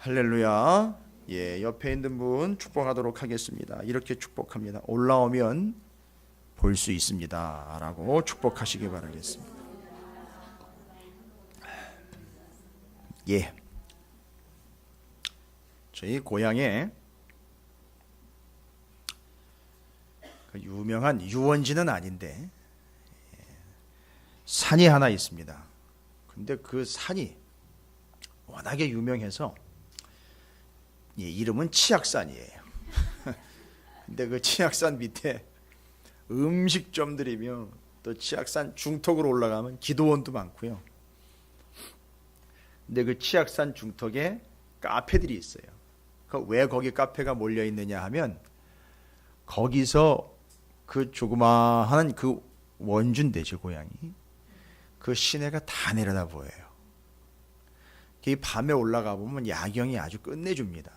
할렐루야. 예, 옆에 있는 분 축복하도록 하겠습니다. 이렇게 축복합니다. 올라오면 볼 수 있습니다. 라고 축복하시기 바라겠습니다. 예. 저희 고향에 그 유명한 유원지는 아닌데 산이 하나 있습니다. 근데 그 산이 워낙에 유명해서 예, 이름은 치악산이에요. 근데 그 치악산 밑에 음식점들이며 또 치악산 중턱으로 올라가면 기도원도 많고요. 근데 그 치악산 중턱에 카페들이 있어요. 왜 거기 카페가 몰려 있느냐 하면 거기서 그 조그마한 그 원주인데 제 고향이 그 시내가 다 내려다 보여요. 이 밤에 올라가 보면 야경이 아주 끝내줍니다.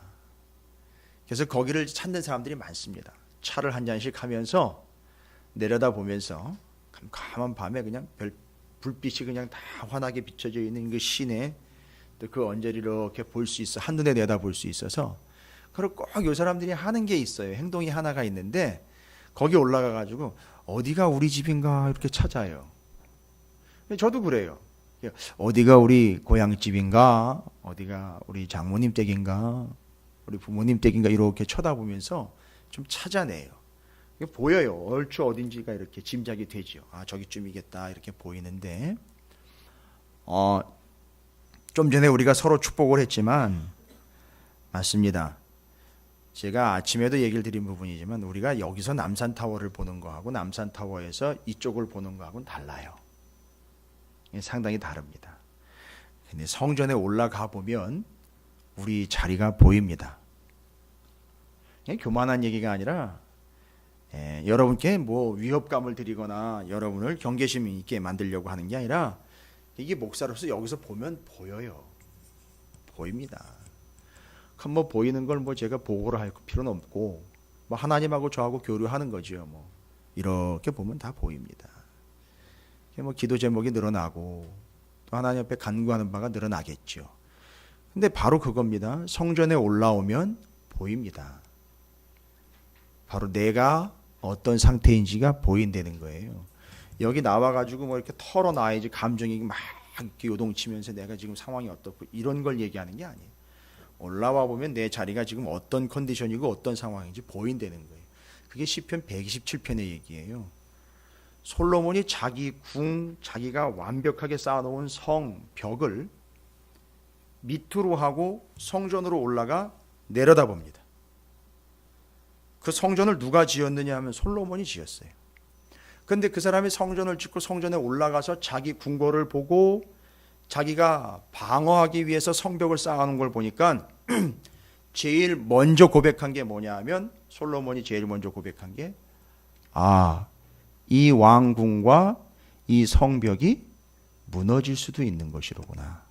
그래서 거기를 찾는 사람들이 많습니다. 차를 한 잔씩 하면서 내려다 보면서 캄캄한 밤에 그냥 불빛이 그냥 다 환하게 비춰져 있는 그 시내, 또 그 언저리 이렇게 볼 수 있어, 한눈에 내다 볼 수 있어서. 그리고 꼭 이 사람들이 하는 게 있어요. 행동이 하나가 있는데 거기 올라가 가지고 어디가 우리 집인가 이렇게 찾아요. 저도 그래요. 어디가 우리 고향집인가, 어디가 우리 장모님 댁인가, 우리 부모님 댁인가 이렇게 쳐다보면서 좀 찾아내요. 이게 보여요. 얼추 어딘지가 이렇게 짐작이 되죠. 아, 저기쯤이겠다 이렇게 보이는데 좀 전에 우리가 서로 축복을 했지만 맞습니다. 제가 아침에도 얘기를 드린 부분이지만 우리가 여기서 남산타워를 보는 거하고 남산타워에서 이쪽을 보는 거하고는 달라요. 상당히 다릅니다. 근데 성전에 올라가 보면 우리 자리가 보입니다. 교만한 얘기가 아니라 여러분께 뭐 위협감을 드리거나 여러분을 경계심 있게 만들려고 하는 게 아니라 이게 목사로서 여기서 보면 보여요. 보입니다. 그럼 뭐 보이는 걸 뭐 제가 보고를 할 필요는 없고 뭐 하나님하고 저하고 교류하는 거죠. 뭐 이렇게 보면 다 보입니다. 뭐 기도 제목이 늘어나고 또 하나님 앞에 간구하는 바가 늘어나겠죠. 근데 바로 그겁니다. 성전에 올라오면 보입니다. 바로 내가 어떤 상태인지가 보인다는 거예요. 여기 나와가지고 뭐 이렇게 털어놔야지 감정이 막 이렇게 요동치면서 내가 지금 상황이 어떻고 이런 걸 얘기하는 게 아니에요. 올라와 보면 내 자리가 지금 어떤 컨디션이고 어떤 상황인지 보인다는 거예요. 그게 시편 127편의 얘기예요. 솔로몬이 자기 자기가 완벽하게 쌓아놓은 성 벽을 밑으로 하고 성전으로 올라가 내려다봅니다. 그 성전을 누가 지었느냐 하면 솔로몬이 지었어요. 그런데 그 사람이 성전을 짓고 성전에 올라가서 자기 궁궐을 보고 자기가 방어하기 위해서 성벽을 쌓아놓은 걸 보니까 제일 먼저 고백한 게 뭐냐 하면 솔로몬이 제일 먼저 고백한 게 이 왕궁과 이 성벽이 무너질 수도 있는 것이로구나.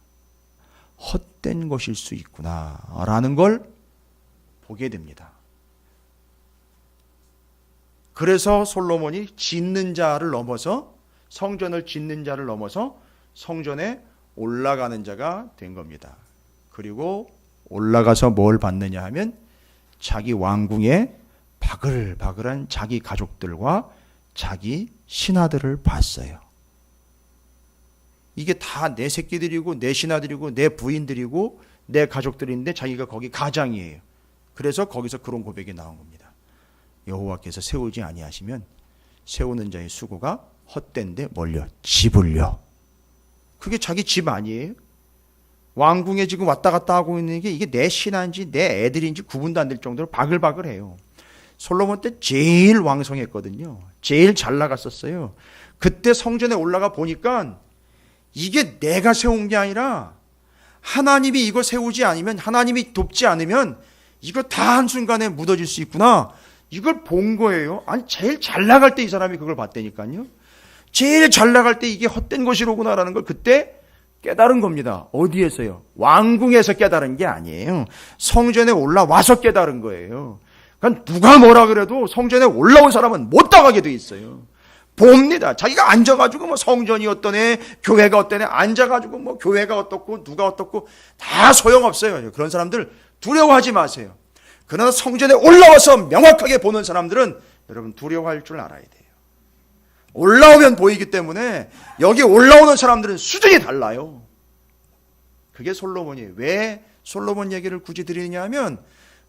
헛된 것일 수 있구나 라는 걸 보게 됩니다. 그래서 솔로몬이 짓는 자를 넘어서 성전을 짓는 자를 넘어서 성전에 올라가는 자가 된 겁니다. 그리고 올라가서 뭘 받느냐 하면 자기 왕궁에 바글바글한 자기 가족들과 자기 신하들을 봤어요. 이게 다 내 새끼들이고 내 신하들이고 내 부인들이고 내 가족들인데 자기가 거기 가장이에요. 그래서 거기서 그런 고백이 나온 겁니다. 여호와께서 세우지 아니하시면 세우는 자의 수고가 헛된데 뭘요? 집을요. 그게 자기 집 아니에요? 왕궁에 지금 왔다 갔다 하고 있는 게 이게 내 신하인지 내 애들인지 구분도 안 될 정도로 바글바글해요. 솔로몬 때 제일 왕성했거든요. 제일 잘 나갔었어요. 그때 성전에 올라가 보니까 이게 내가 세운 게 아니라 하나님이 이거 세우지 않으면, 하나님이 돕지 않으면 이거 다 한순간에 무너질 수 있구나. 이걸 본 거예요. 아니, 제일 잘 나갈 때 이 사람이 그걸 봤다니까요. 제일 잘 나갈 때 이게 헛된 것이로구나라는 걸 그때 깨달은 겁니다. 어디에서요? 왕궁에서 깨달은 게 아니에요. 성전에 올라와서 깨달은 거예요. 그러니까 누가 뭐라 그래도 성전에 올라온 사람은 못 나가게 돼 있어요. 봅니다. 자기가 앉아가지고 뭐 성전이 어떠네, 교회가 어떠네, 앉아가지고 뭐 교회가 어떻고 누가 어떻고 다 소용없어요. 그런 사람들 두려워하지 마세요. 그러나 성전에 올라와서 명확하게 보는 사람들은 여러분 두려워할 줄 알아야 돼요. 올라오면 보이기 때문에 여기 올라오는 사람들은 수준이 달라요. 그게 솔로몬이에요. 왜 솔로몬 얘기를 굳이 드리느냐 하면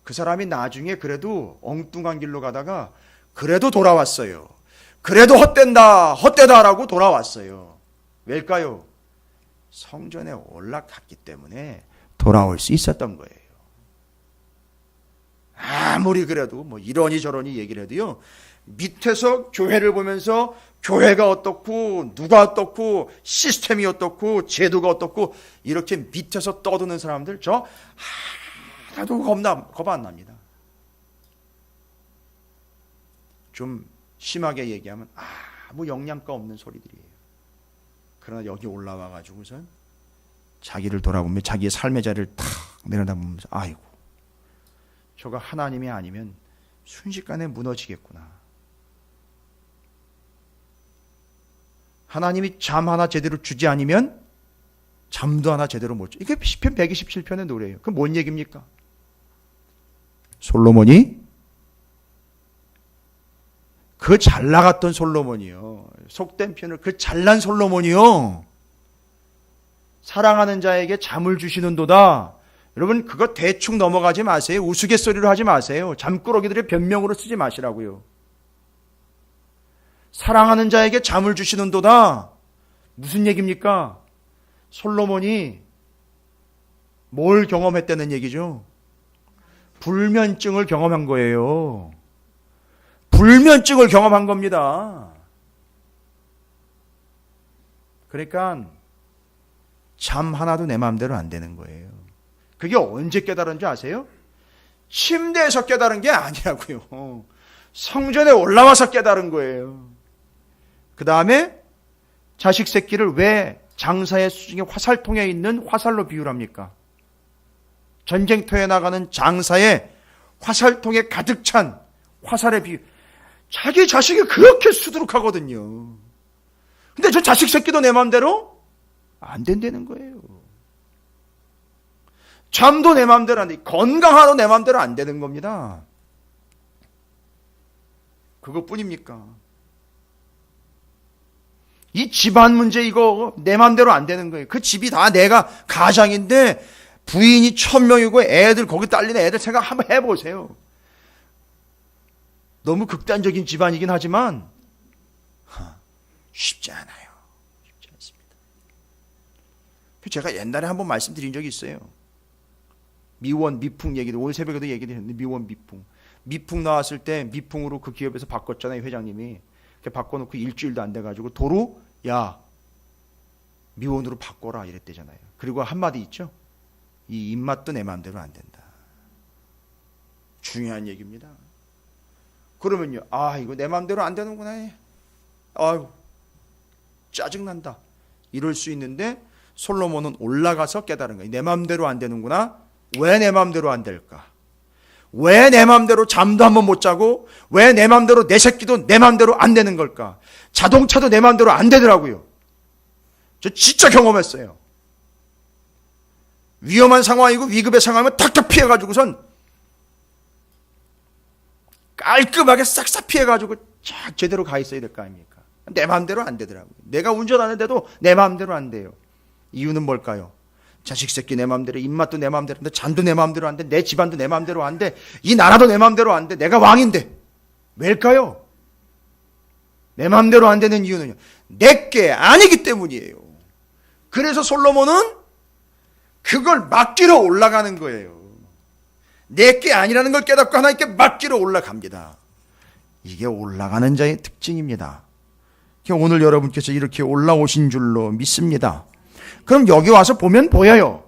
그 사람이 나중에 그래도 엉뚱한 길로 가다가 그래도 돌아왔어요. 그래도 헛되다라고 돌아왔어요. 왜일까요? 성전에 올라갔기 때문에 돌아올 수 있었던 거예요. 아무리 그래도 뭐 이러니 저러니 얘기를 해도요, 밑에서 교회를 보면서 교회가 어떻고 누가 어떻고 시스템이 어떻고 제도가 어떻고 이렇게 밑에서 떠드는 사람들 저 하나도 겁 안 납니다. 좀 심하게 얘기하면 아무 영양가 없는 소리들이에요. 그러나 여기 올라와 가지고선 자기를 돌아보면 자기의 삶의 자리를 탁 내려다보면서 아이고 저거 하나님이 아니면 순식간에 무너지겠구나. 하나님이 잠 하나 제대로 주지 않으면 잠도 하나 제대로 못 줘. 이게 시편 127편의 노래예요. 그건 뭔 얘기입니까? 솔로몬이 그 잘 나갔던 솔로몬이요. 속된 편을 그 잘난 솔로몬이요. 사랑하는 자에게 잠을 주시는도다. 여러분 그거 대충 넘어가지 마세요. 우스갯소리로 하지 마세요. 잠꾸러기들의 변명으로 쓰지 마시라고요. 사랑하는 자에게 잠을 주시는도다. 무슨 얘기입니까? 솔로몬이 뭘 경험했다는 얘기죠? 불면증을 경험한 거예요. 불면증을 경험한 겁니다. 그러니까 잠 하나도 내 마음대로 안 되는 거예요. 그게 언제 깨달은 줄 아세요? 침대에서 깨달은 게 아니라고요. 성전에 올라와서 깨달은 거예요. 그 다음에 자식 새끼를 왜 장사의 수중에 화살통에 있는 화살로 비유합니까? 전쟁터에 나가는 장사의 화살통에 가득 찬 화살의 비유. 자기 자식이 그렇게 수두룩하거든요. 근데 저 자식 새끼도 내 마음대로 안 된다는 거예요. 잠도 내 마음대로 안 돼. 건강하도 내 마음대로 안 되는 겁니다. 그것뿐입니까? 이 집안 문제 이거 내 마음대로 안 되는 거예요. 그 집이 다 내가 가장인데 부인이 1000명이고 애들 거기 딸리는 애들 생각 한번 해보세요. 너무 극단적인 집안이긴 하지만 쉽지 않아요. 쉽지 않습니다. 제가 옛날에 한번 말씀드린 적이 있어요. 미원, 미풍 얘기도 오늘 새벽에도 얘기했는데 미원, 미풍. 미풍 나왔을 때 미풍으로 그 기업에서 바꿨잖아요. 회장님이. 바꿔놓고 일주일도 안 돼가지고 도로 야 미원으로 바꿔라 이랬대잖아요. 그리고 한마디 있죠. 이 입맛도 내 마음대로 안 된다. 중요한 얘기입니다. 그러면요. 이거 내 마음대로 안 되는구나. 아유 짜증난다. 이럴 수 있는데 솔로몬은 올라가서 깨달은 거예요. 내 마음대로 안 되는구나. 왜 내 마음대로 안 될까? 왜 내 마음대로 잠도 한번 못 자고 왜 내 마음대로 내 새끼도 내 마음대로 안 되는 걸까? 자동차도 내 마음대로 안 되더라고요. 저 진짜 경험했어요. 위험한 상황이고 위급의 상황이면 탁탁 피해가지고선 깔끔하게 싹싹 피해가지고 쫙 제대로 가 있어야 될 거 아닙니까? 내 마음대로 안 되더라고요. 내가 운전하는데도 내 마음대로 안 돼요. 이유는 뭘까요? 자식 새끼 내 마음대로, 입맛도 내 마음대로 안 돼, 잠도 내 마음대로 안 돼, 내 집안도 내 마음대로 안 돼, 이 나라도 내 마음대로 안 돼, 내가 왕인데. 왜일까요? 내 마음대로 안 되는 이유는요, 내게 아니기 때문이에요. 그래서 솔로몬은 그걸 맡기러 올라가는 거예요. 내게 아니라는 걸 깨닫고 하나님께 맡기러 올라갑니다. 이게 올라가는 자의 특징입니다. 오늘 여러분께서 이렇게 올라오신 줄로 믿습니다. 그럼 여기 와서 보면 보여요.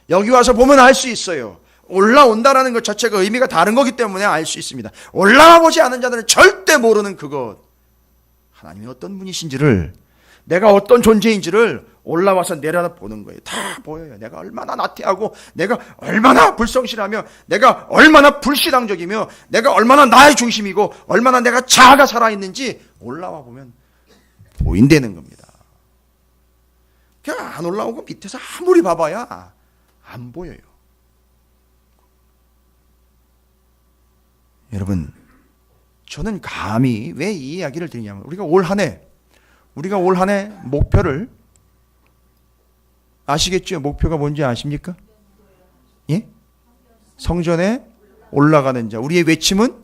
여기 와서 보면 알 수 있어요. 올라온다라는 것 자체가 의미가 다른 거기 때문에 알 수 있습니다. 올라와 보지 않은 자들은 절대 모르는 그것. 하나님이 어떤 분이신지를, 내가 어떤 존재인지를 올라와서 내려다보는 거예요. 다 보여요. 내가 얼마나 나태하고, 내가 얼마나 불성실하며, 내가 얼마나 불신앙적이며, 내가 얼마나 나의 중심이고, 얼마나 내가 자아가 살아있는지 올라와 보면 보인다는 겁니다. 그냥 안 올라오고 밑에서 아무리 봐봐야 안 보여요. 여러분, 저는 감히 왜 이 이야기를 드리냐면 우리가 올 한 해 목표를 아시겠죠? 목표가 뭔지 아십니까? 예? 성전에 올라가는 자. 우리의 외침은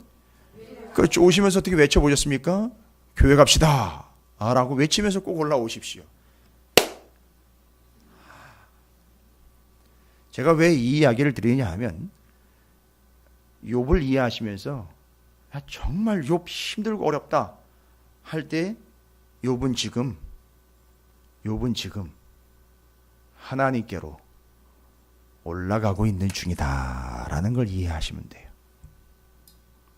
그렇죠. 오시면서 어떻게 외쳐보셨습니까? 교회 갑시다 라고 외치면서 꼭 올라오십시오. 제가 왜 이 이야기를 드리냐 하면 욥을 이해하시면서 정말 욥 힘들고 어렵다 할 때 욥은 지금 하나님께로 올라가고 있는 중이다라는 걸 이해하시면 돼요.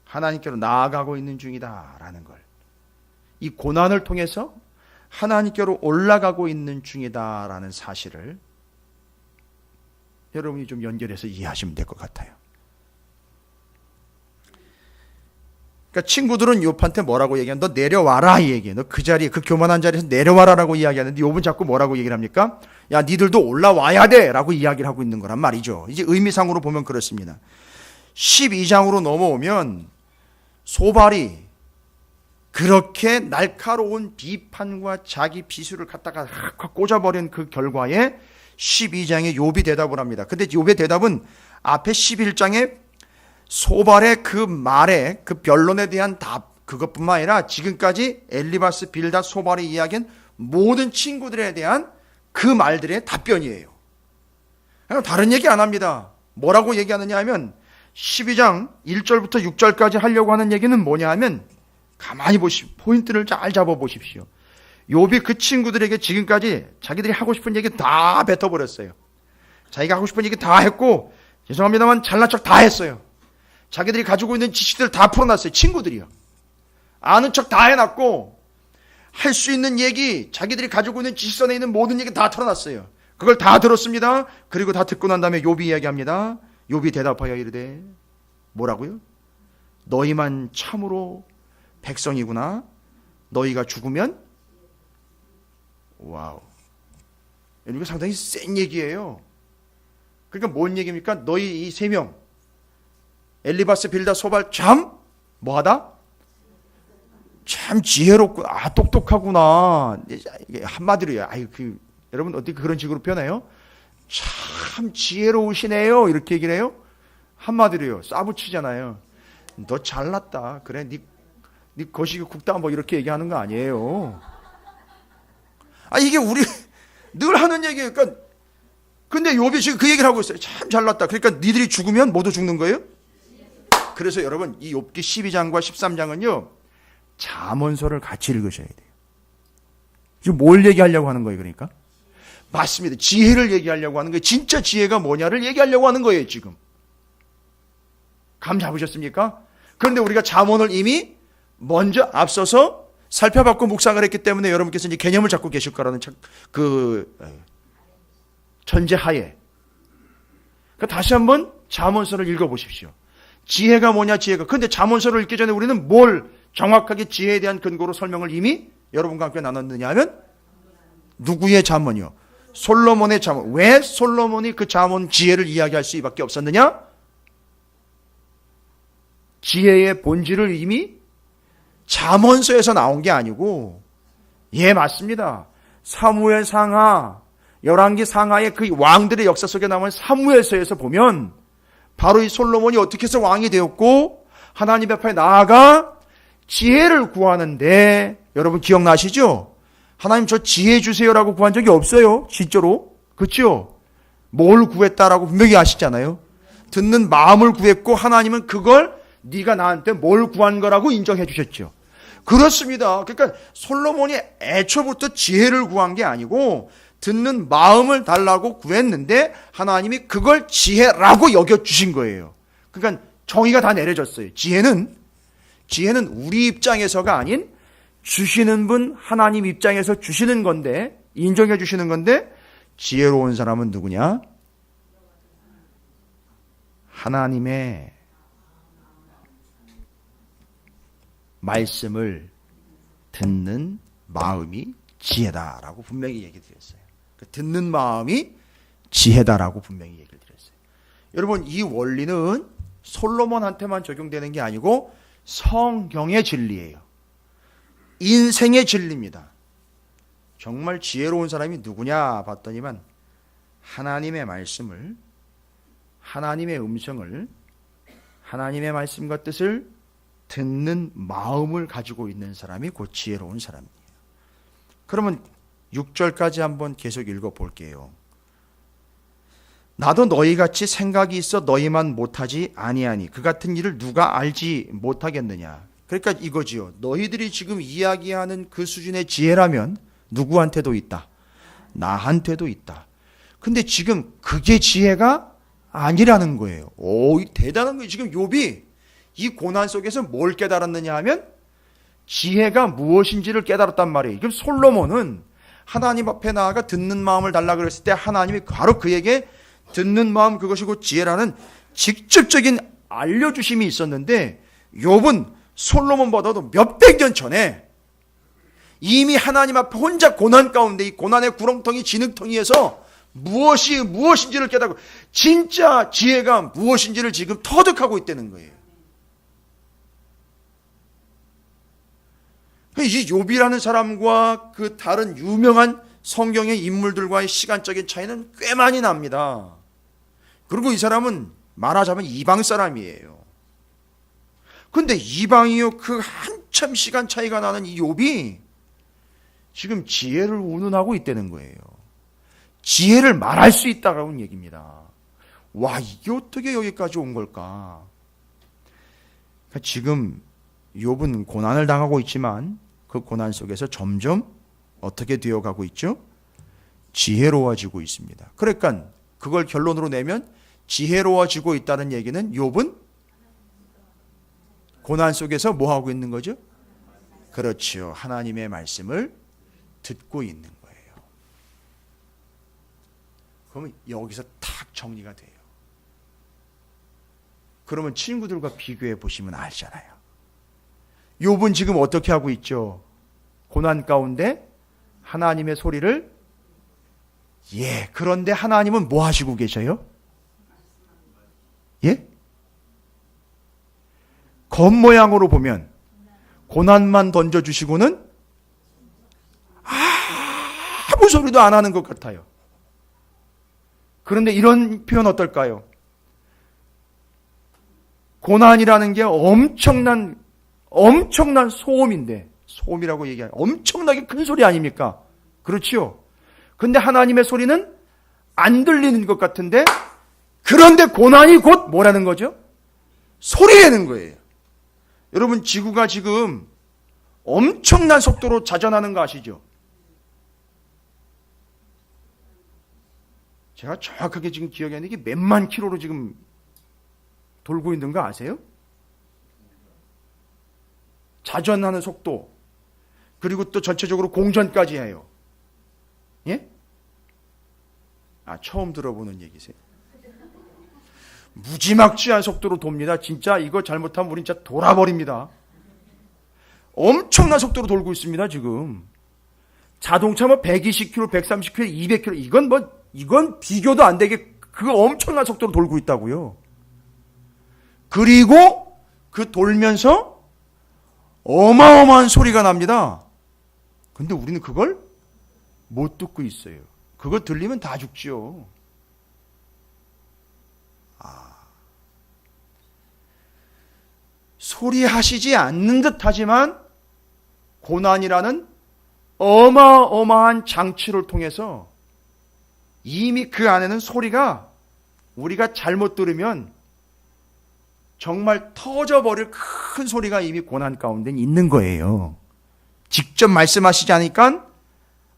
하나님께로 나아가고 있는 중이다라는 걸. 이 고난을 통해서 하나님께로 올라가고 있는 중이다라는 사실을 여러분이 좀 연결해서 이해하시면 될 것 같아요. 그러니까 친구들은 욥한테 뭐라고 얘기하냐? 너 내려와라 이 얘기해. 너 그 자리에 그 교만한 자리에서 내려와라라고 이야기하는데 욥은 자꾸 뭐라고 얘기를 합니까? 야 니들도 올라와야 돼라고 이야기를 하고 있는 거란 말이죠. 이제 의미상으로 보면 그렇습니다. 12장으로 넘어오면 소발이 그렇게 날카로운 비판과 자기 비수를 갖다가 확 꽂아버린 그 결과에 12장에 욥이 대답을 합니다. 근데 욥의 대답은 앞에 11장에 소발의 그 말에 그 변론에 대한 답 그것뿐만 아니라 지금까지 엘리바스, 빌닷, 소발이 이야기한 모든 친구들에 대한 그 말들의 답변이에요. 다른 얘기 안 합니다. 뭐라고 얘기하느냐 하면 12장 1절부터 6절까지 하려고 하는 얘기는 뭐냐 하면 가만히 보십시오. 포인트를 잘 잡아보십시오. 욥이 그 친구들에게 지금까지 자기들이 하고 싶은 얘기 다 뱉어버렸어요. 자기가 하고 싶은 얘기 다 했고 죄송합니다만 잘난 척 다 했어요. 자기들이 가지고 있는 지식들 다 풀어놨어요. 친구들이요. 아는 척 다 해놨고 할 수 있는 얘기 자기들이 가지고 있는 지식선에 있는 모든 얘기 다 털어놨어요. 그걸 다 들었습니다. 그리고 다 듣고 난 다음에 욥이 이야기합니다. 욥이 대답하여 이르되 뭐라고요? 너희만 참으로 백성이구나. 너희가 죽으면 와우. 이거 상당히 센 얘기예요. 그러니까 뭔 얘기입니까? 너희 이 세 명 엘리바스, 빌닷, 소발 참 뭐하다? 참 지혜롭구나. 똑똑하구나. 한마디로요. 여러분 어떻게 그런 식으로 표현해요? 참 지혜로우시네요. 이렇게 얘기를 해요. 한마디로요. 싸붙이잖아요. 너 잘났다. 그래, 네 거시기 국다 뭐 이렇게 얘기하는 거 아니에요. 이게 우리 늘 하는 얘기예요. 그러니까 근데 욥이 지금 그 얘기를 하고 있어요. 참 잘났다. 그러니까 니들이 죽으면 모두 죽는 거예요? 그래서 여러분 이 욥기 12장과 13장은요 잠언서를 같이 읽으셔야 돼요. 지금 뭘 얘기하려고 하는 거예요? 그러니까 맞습니다. 지혜를 얘기하려고 하는 거예요. 진짜 지혜가 뭐냐를 얘기하려고 하는 거예요. 지금 감 잡으셨습니까? 그런데 우리가 잠언을 이미 먼저 앞서서 살펴봤고 묵상을 했기 때문에 여러분께서 이제 개념을 잡고 계실 거라는 그 전제하에 다시 한번 잠언서를 읽어보십시오. 지혜가 뭐냐 지혜가. 근데 잠언서를 읽기 전에 우리는 뭘 정확하게 지혜에 대한 근거로 설명을 이미 여러분과 함께 나눴느냐 하면 누구의 잠언이요? 솔로몬의 잠언. 왜 솔로몬이 그 잠언 지혜를 이야기할 수밖에 없었느냐? 지혜의 본질을 이미 잠언서에서 나온 게 아니고 맞습니다. 사무엘 상하, 열왕기 상하의 그 왕들의 역사 속에 나오는 사무엘서에서 보면 바로 이 솔로몬이 어떻게 해서 왕이 되었고 하나님 앞에 나아가 지혜를 구하는데 여러분 기억나시죠? 하나님 저 지혜 주세요라고 구한 적이 없어요. 진짜로. 그렇죠? 뭘 구했다라고 분명히 아시잖아요. 듣는 마음을 구했고 하나님은 그걸 네가 나한테 뭘 구한 거라고 인정해 주셨죠. 그렇습니다. 그러니까 솔로몬이 애초부터 지혜를 구한 게 아니고 듣는 마음을 달라고 구했는데 하나님이 그걸 지혜라고 여겨주신 거예요. 그러니까 정의가 다 내려졌어요. 지혜는 우리 입장에서가 아닌 주시는 분 하나님 입장에서 주시는 건데 인정해 주시는 건데 지혜로운 사람은 누구냐? 하나님의 말씀을 듣는 마음이 지혜다라고 분명히 얘기 드렸어요. 듣는 마음이 지혜다라고 분명히 얘기를 드렸어요. 여러분, 이 원리는 솔로몬한테만 적용되는 게 아니고 성경의 진리예요. 인생의 진리입니다. 정말 지혜로운 사람이 누구냐 봤더니만 하나님의 말씀을, 하나님의 음성을, 하나님의 말씀과 뜻을 듣는 마음을 가지고 있는 사람이 곧 지혜로운 사람이에요. 그러면 6절까지 한번 계속 읽어볼게요. 나도 너희같이 생각이 있어 너희만 못하지 아니하니 그 같은 일을 누가 알지 못하겠느냐. 그러니까 이거지요. 너희들이 지금 이야기하는 그 수준의 지혜라면 누구한테도 있다. 나한테도 있다. 근데 지금 그게 지혜가 아니라는 거예요. 오, 대단한 거예요. 지금 욥이 이 고난 속에서 뭘 깨달았느냐 하면 지혜가 무엇인지를 깨달았단 말이에요. 그럼 솔로몬은 하나님 앞에 나아가 듣는 마음을 달라 그랬을 때 하나님이 바로 그에게 듣는 마음, 그것이 곧 지혜라는 직접적인 알려주심이 있었는데, 욥은 솔로몬보다도 몇백 년 전에 이미 하나님 앞에 혼자 고난 가운데 이 고난의 구렁텅이 진흙텅이에서 무엇이 무엇인지를 깨닫고 진짜 지혜가 무엇인지를 지금 터득하고 있다는 거예요. 이 욥이라는 사람과 그 다른 유명한 성경의 인물들과의 시간적인 차이는 꽤 많이 납니다. 그리고 이 사람은 말하자면 이방 사람이에요. 근데 이방이요, 그 한참 시간 차이가 나는 이 욥이 지금 지혜를 운운하고 있다는 거예요. 지혜를 말할 수 있다라는 얘기입니다. 와, 이게 어떻게 여기까지 온 걸까? 그러니까 지금 욥은 고난을 당하고 있지만 그 고난 속에서 점점 어떻게 되어가고 있죠? 지혜로워지고 있습니다. 그러니까 그걸 결론으로 내면 지혜로워지고 있다는 얘기는 욥은 고난 속에서 뭐 하고 있는 거죠? 그렇죠. 하나님의 말씀을 듣고 있는 거예요. 그러면 여기서 탁 정리가 돼요. 그러면 친구들과 비교해 보시면 알잖아요. 욥은 지금 어떻게 하고 있죠? 고난 가운데 하나님의 소리를, 그런데 하나님은 뭐 하시고 계셔요? 겉모양으로 보면 고난만 던져주시고는 아무 소리도 안 하는 것 같아요. 그런데 이런 표현 어떨까요? 고난이라는 게 엄청난 소음인데, 소음이라고 얘기하면 엄청나게 큰 소리 아닙니까? 그렇지요? 근데 하나님의 소리는 안 들리는 것 같은데, 그런데 고난이 곧 뭐라는 거죠? 소리라는 거예요. 여러분, 지구가 지금 엄청난 속도로 자전하는 거 아시죠? 제가 정확하게 지금 기억이 안 나는데 이게 몇만 킬로로 지금 돌고 있는 거 아세요? 자전하는 속도, 그리고 또 전체적으로 공전까지 해요. 처음 들어보는 얘기세요? 무지막지한 속도로 돕니다. 진짜 이거 잘못하면 우린 진짜 돌아버립니다. 엄청난 속도로 돌고 있습니다, 지금. 자동차 뭐 120km, 130km, 200km, 이건 비교도 안 되게 그 엄청난 속도로 돌고 있다고요. 그리고 그 돌면서 어마어마한 소리가 납니다. 근데 우리는 그걸 못 듣고 있어요. 그거 들리면 다 죽지요. 소리하시지 않는 듯 하지만 고난이라는 어마어마한 장치를 통해서 이미 그 안에는 소리가 우리가 잘못 들으면 정말 터져버릴 큰 소리가 이미 고난 가운데 있는 거예요. 직접 말씀하시지 않으니까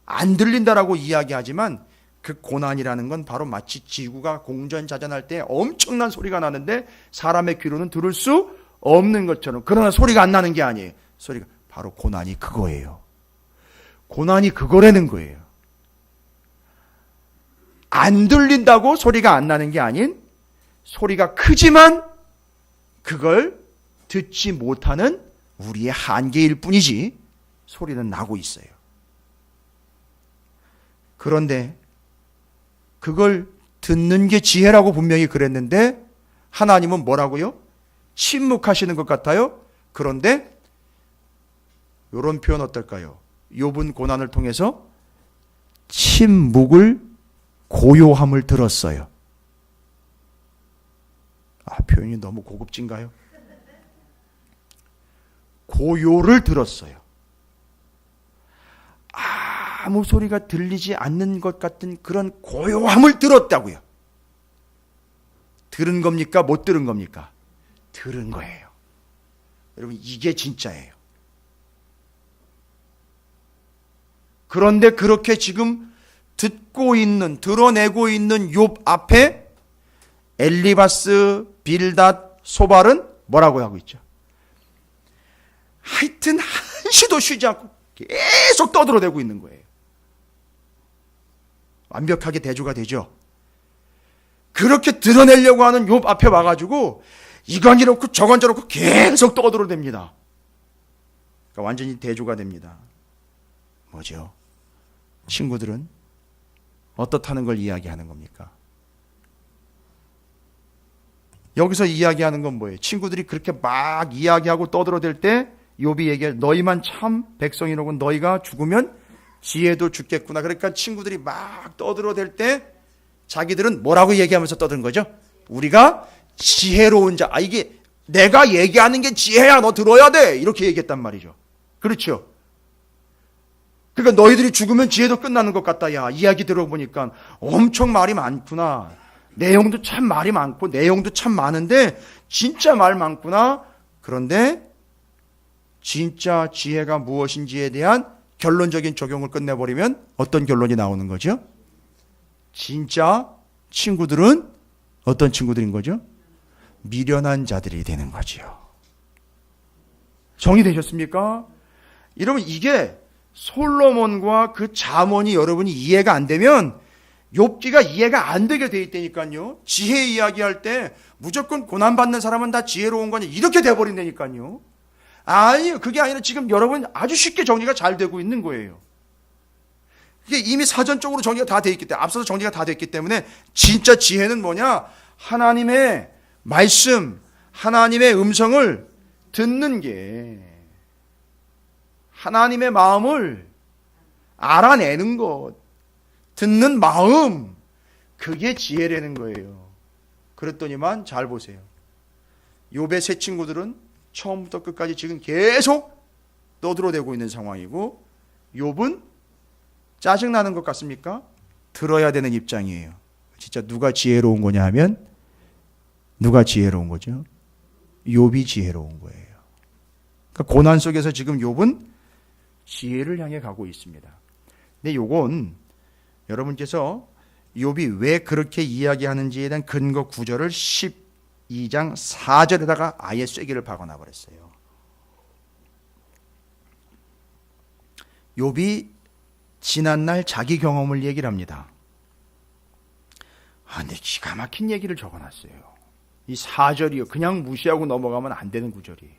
안 들린다라고 이야기하지만 그 고난이라는 건 바로 마치 지구가 공전자전할 때 엄청난 소리가 나는데 사람의 귀로는 들을 수 없는 것처럼, 그러나 소리가 안 나는 게 아니에요. 소리가 바로 고난이 그거예요. 고난이 그거라는 거예요. 안 들린다고 소리가 안 나는 게 아닌, 소리가 크지만 그걸 듣지 못하는 우리의 한계일 뿐이지 소리는 나고 있어요. 그런데 그걸 듣는 게 지혜라고 분명히 그랬는데 하나님은 뭐라고요? 침묵하시는 것 같아요. 그런데 이런 표현 어떨까요? 욥은 고난을 통해서 침묵을 고요함을 들었어요. 표현이 너무 고급진가요? 고요를 들었어요. 아무 소리가 들리지 않는 것 같은 그런 고요함을 들었다고요. 들은 겁니까? 못 들은 겁니까? 들은 거예요. 여러분, 이게 진짜예요. 그런데 그렇게 지금 듣고 있는, 드러내고 있는 욥 앞에 엘리바스, 빌닷, 소발은 뭐라고 하고 있죠? 하여튼 한시도 쉬지 않고 계속 떠들어대고 있는 거예요. 완벽하게 대조가 되죠. 그렇게 드러내려고 하는 욥 앞에 와가지고 이건 이렇고 저건 저렇고 계속 떠들어댑니다. 그러니까 완전히 대조가 됩니다. 뭐죠? 친구들은 어떻다는 걸 이야기하는 겁니까? 여기서 이야기하는 건 뭐예요? 친구들이 그렇게 막 이야기하고 떠들어댈 때 욥이 얘기할 너희만 참 백성이로고 너희가 죽으면 지혜도 죽겠구나. 그러니까 친구들이 막 떠들어댈 때 자기들은 뭐라고 얘기하면서 떠드는 거죠? 우리가 지혜로운 자. 이게 내가 얘기하는 게 지혜야. 너 들어야 돼. 이렇게 얘기했단 말이죠. 그렇죠? 그러니까 너희들이 죽으면 지혜도 끝나는 것 같다. 야, 이야기 들어보니까 엄청 말이 많구나. 내용도 참 말이 많고 내용도 참 많은데 진짜 말 많구나. 그런데 진짜 지혜가 무엇인지에 대한 결론적인 적용을 끝내버리면 어떤 결론이 나오는 거죠? 진짜 친구들은 어떤 친구들인 거죠? 미련한 자들이 되는 거죠. 정리되셨습니까? 여러분, 이게 솔로몬과 그 잠언이 여러분이 이해가 안 되면 욥기가 이해가 안 되게 돼 있다니까요. 지혜 이야기할 때 무조건 고난받는 사람은 다 지혜로운 거냐 이렇게 돼버린다니까요. 아니요, 그게 아니라 지금 여러분 아주 쉽게 정리가 잘 되고 있는 거예요. 이게 이미 사전적으로 정리가 다 돼 있기 때문에, 앞서서 정리가 다 됐기 때문에 진짜 지혜는 뭐냐? 하나님의 말씀, 하나님의 음성을 듣는 게, 하나님의 마음을 알아내는 것, 듣는 마음, 그게 지혜라는 거예요. 그랬더니만 잘 보세요. 욥의 세 친구들은 처음부터 끝까지 지금 계속 떠들어대고 있는 상황이고 욥은 짜증나는 것 같습니까? 들어야 되는 입장이에요. 진짜 누가 지혜로운 거냐 하면 누가 지혜로운 거죠? 욥이 지혜로운 거예요. 그러니까 고난 속에서 지금 욥은 지혜를 향해 가고 있습니다. 근데 요건 여러분께서 욥이 왜 그렇게 이야기하는지에 대한 근거 구절을 12장 4절에다가 아예 쐐기를 박아놔 버렸어요. 욥이 지난날 자기 경험을 얘기를 합니다. 근데 기가 막힌 얘기를 적어놨어요. 이 4절이요. 그냥 무시하고 넘어가면 안 되는 구절이에요.